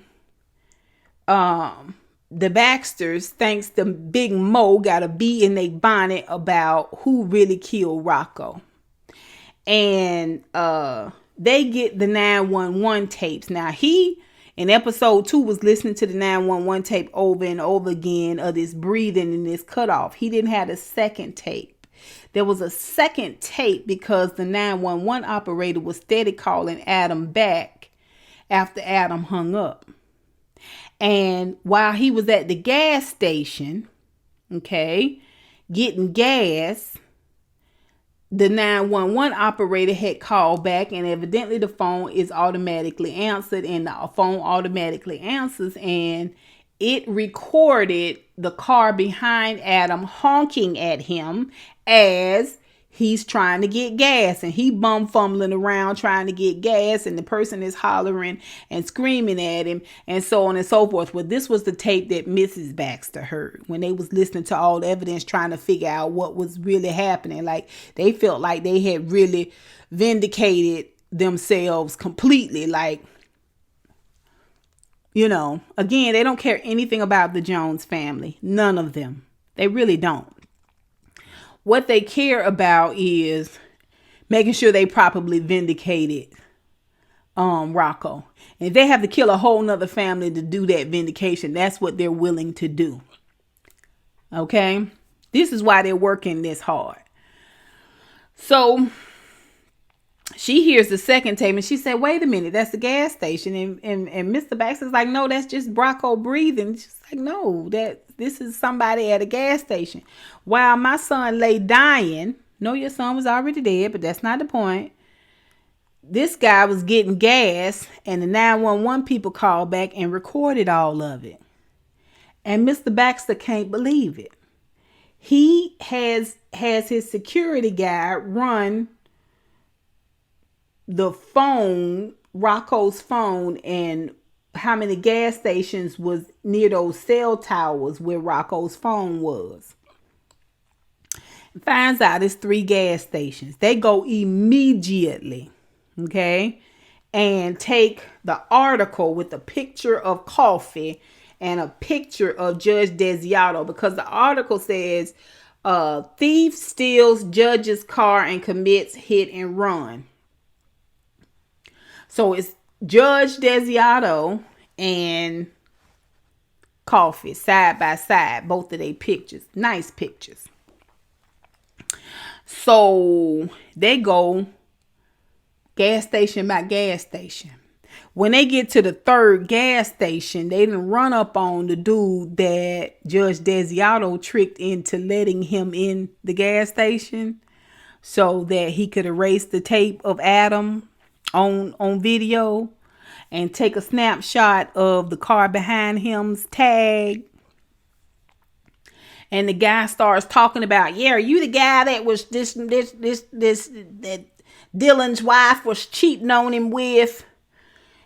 The Baxters, thanks to Big Mo, got a bee in their bonnet about who really killed Rocco. And they get the 911 tapes. Now, he, in episode 2, was listening to the 911 tape over and over again of this breathing and this cutoff. He didn't have a second tape. There was a second tape because the 911 operator was steady calling Adam back after Adam hung up. And while he was at the gas station, okay, getting gas, the 911 operator had called back, and evidently the phone is automatically answered, and the phone automatically answers, and it recorded the car behind Adam honking at him as he's trying to get gas and he bum fumbling around trying to get gas, and the person is hollering and screaming at him and so on and so forth. Well, this was the tape that Mrs. Baxter heard when they was listening to all the evidence, trying to figure out what was really happening. Like, they felt like they had really vindicated themselves completely. Like, again, they don't care anything about the Jones family. None of them. They really don't. What they care about is making sure they properly vindicated Rocco. And if they have to kill a whole nother family to do that vindication, that's what they're willing to do. Okay? This is why they're working this hard. So she hears the second tape and she said, wait a minute, that's the gas station. And Mr. Baxter's like, no, that's just Rocco breathing. She's like, no, this is somebody at a gas station. While my son lay dying, no, your son was already dead, but that's not the point. This guy was getting gas, and the 911 people called back and recorded all of it. And Mr. Baxter can't believe it. He has his security guy run the phone, Rocco's phone, and how many gas stations was near those cell towers where Rocco's phone was. And finds out it's 3 gas stations. They go immediately, okay, and take the article with a picture of coffee and a picture of Judge Desiato, because the article says thief steals judge's car and commits hit and run. So it's Judge Desiato and Coffee side by side, both of their pictures. Nice pictures. So they go gas station by gas station. When they get to the 3rd gas station, they didn't run up on the dude that Judge Desiato tricked into letting him in the gas station so that he could erase the tape of Adam on video and take a snapshot of the car behind him's tag. And the guy starts talking about, yeah, are you the guy that was that Dylan's wife was cheating on him with?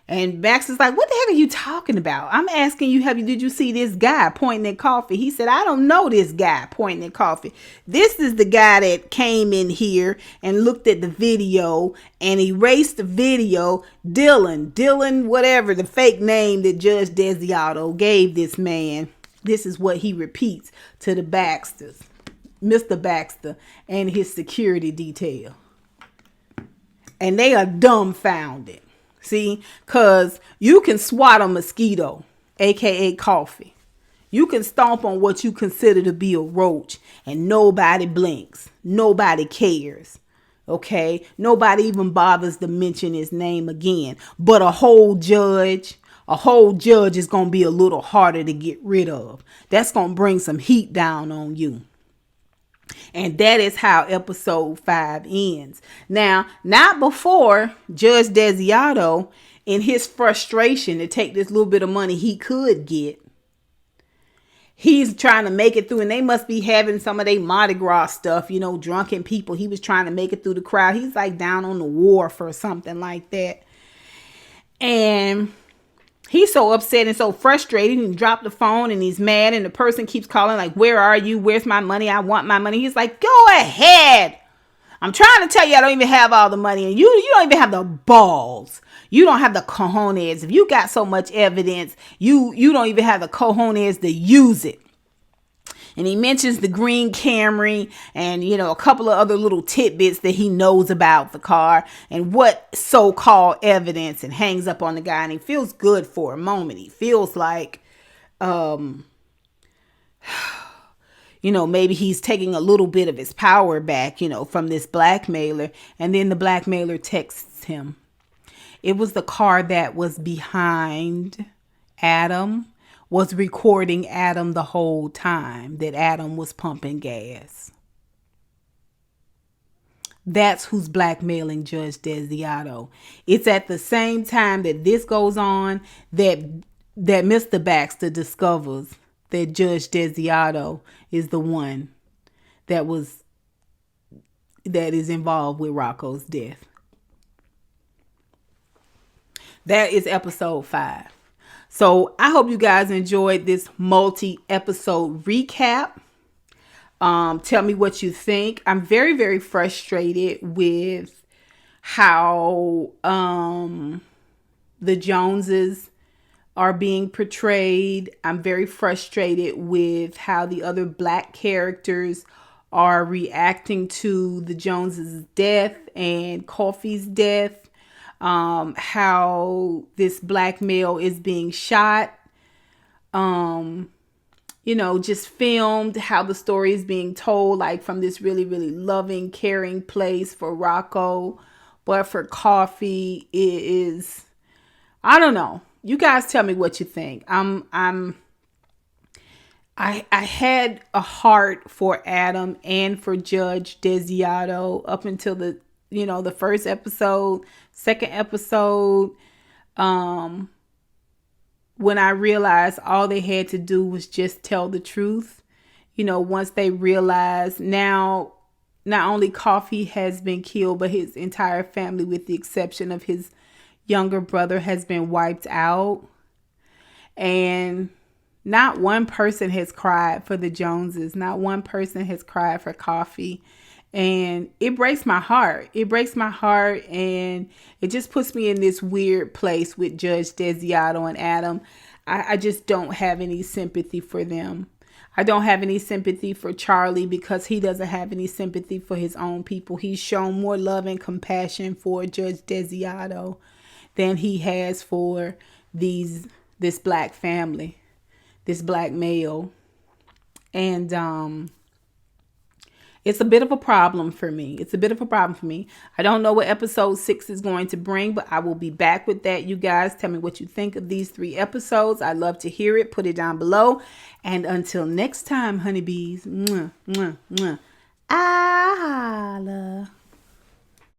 And Baxter's like, what the heck are you talking about? I'm asking you, did you see this guy, pointing at Coffee? He said, I don't know this guy, pointing at Coffee. This is the guy that came in here and looked at the video and erased the video. Dylan, whatever the fake name that Judge Desiato gave this man. This is what he repeats to the Baxters, Mr. Baxter and his security detail. And they are dumbfounded. See, because you can swat a mosquito, aka Coffee. You can stomp on what you consider to be a roach and nobody blinks. Nobody cares. Okay? Nobody even bothers to mention his name again. But a whole judge is going to be a little harder to get rid of. That's going to bring some heat down on you. And that is how episode 5 ends. Now, not before Judge Desiato, in his frustration to take this little bit of money he could get, he's trying to make it through, and they must be having some of their Mardi Gras stuff, drunken people. He was trying to make it through the crowd. He's like down on the wharf or something like that. And he's so upset and so frustrated and dropped the phone and he's mad, and the person keeps calling like, where are you? Where's my money? I want my money. He's like, go ahead. I'm trying to tell you I don't even have all the money, and you don't even have the balls. You don't have the cojones. If you got so much evidence, you don't even have the cojones to use it. And he mentions the green Camry and, a couple of other little tidbits that he knows about the car and what so-called evidence, and hangs up on the guy. And he feels good for a moment. He feels like, maybe he's taking a little bit of his power back, from this blackmailer. And then the blackmailer texts him. It was the car that was behind Adam, was recording Adam the whole time that Adam was pumping gas. That's who's blackmailing Judge Desiato. It's at the same time that this goes on that Mr. Baxter discovers that Judge Desiato is the one that was that is involved with Rocco's death. That is episode 5. So I hope you guys enjoyed this multi-episode recap. Tell me what you think. I'm very, very frustrated with how the Joneses are being portrayed. I'm very frustrated with how the other black characters are reacting to the Joneses' death and Coffee's death. How this black male is being shot. Just filmed, how the story is being told, like from this really, really loving, caring place for Rocco. But for Coffee, it is, I don't know. You guys tell me what you think. I had a heart for Adam and for Judge Desiato up until the first episode, second episode, when I realized all they had to do was just tell the truth. Once they realized now, not only Coffee has been killed, but his entire family, with the exception of his younger brother, has been wiped out. And not one person has cried for the Joneses. Not one person has cried for Coffee. And it breaks my heart. It breaks my heart, and it just puts me in this weird place with Judge Desiato and Adam. I just don't have any sympathy for them. I don't have any sympathy for Charlie because he doesn't have any sympathy for his own people. He's shown more love and compassion for Judge Desiato than he has for this black family, this black male. And it's a bit of a problem for me. I don't know what episode 6 is going to bring, but I will be back with that. You guys tell me what you think of these 3 episodes. I'd love to hear it. Put it down below. And until next time, honeybees, mwah, mwah, mwah. I holla.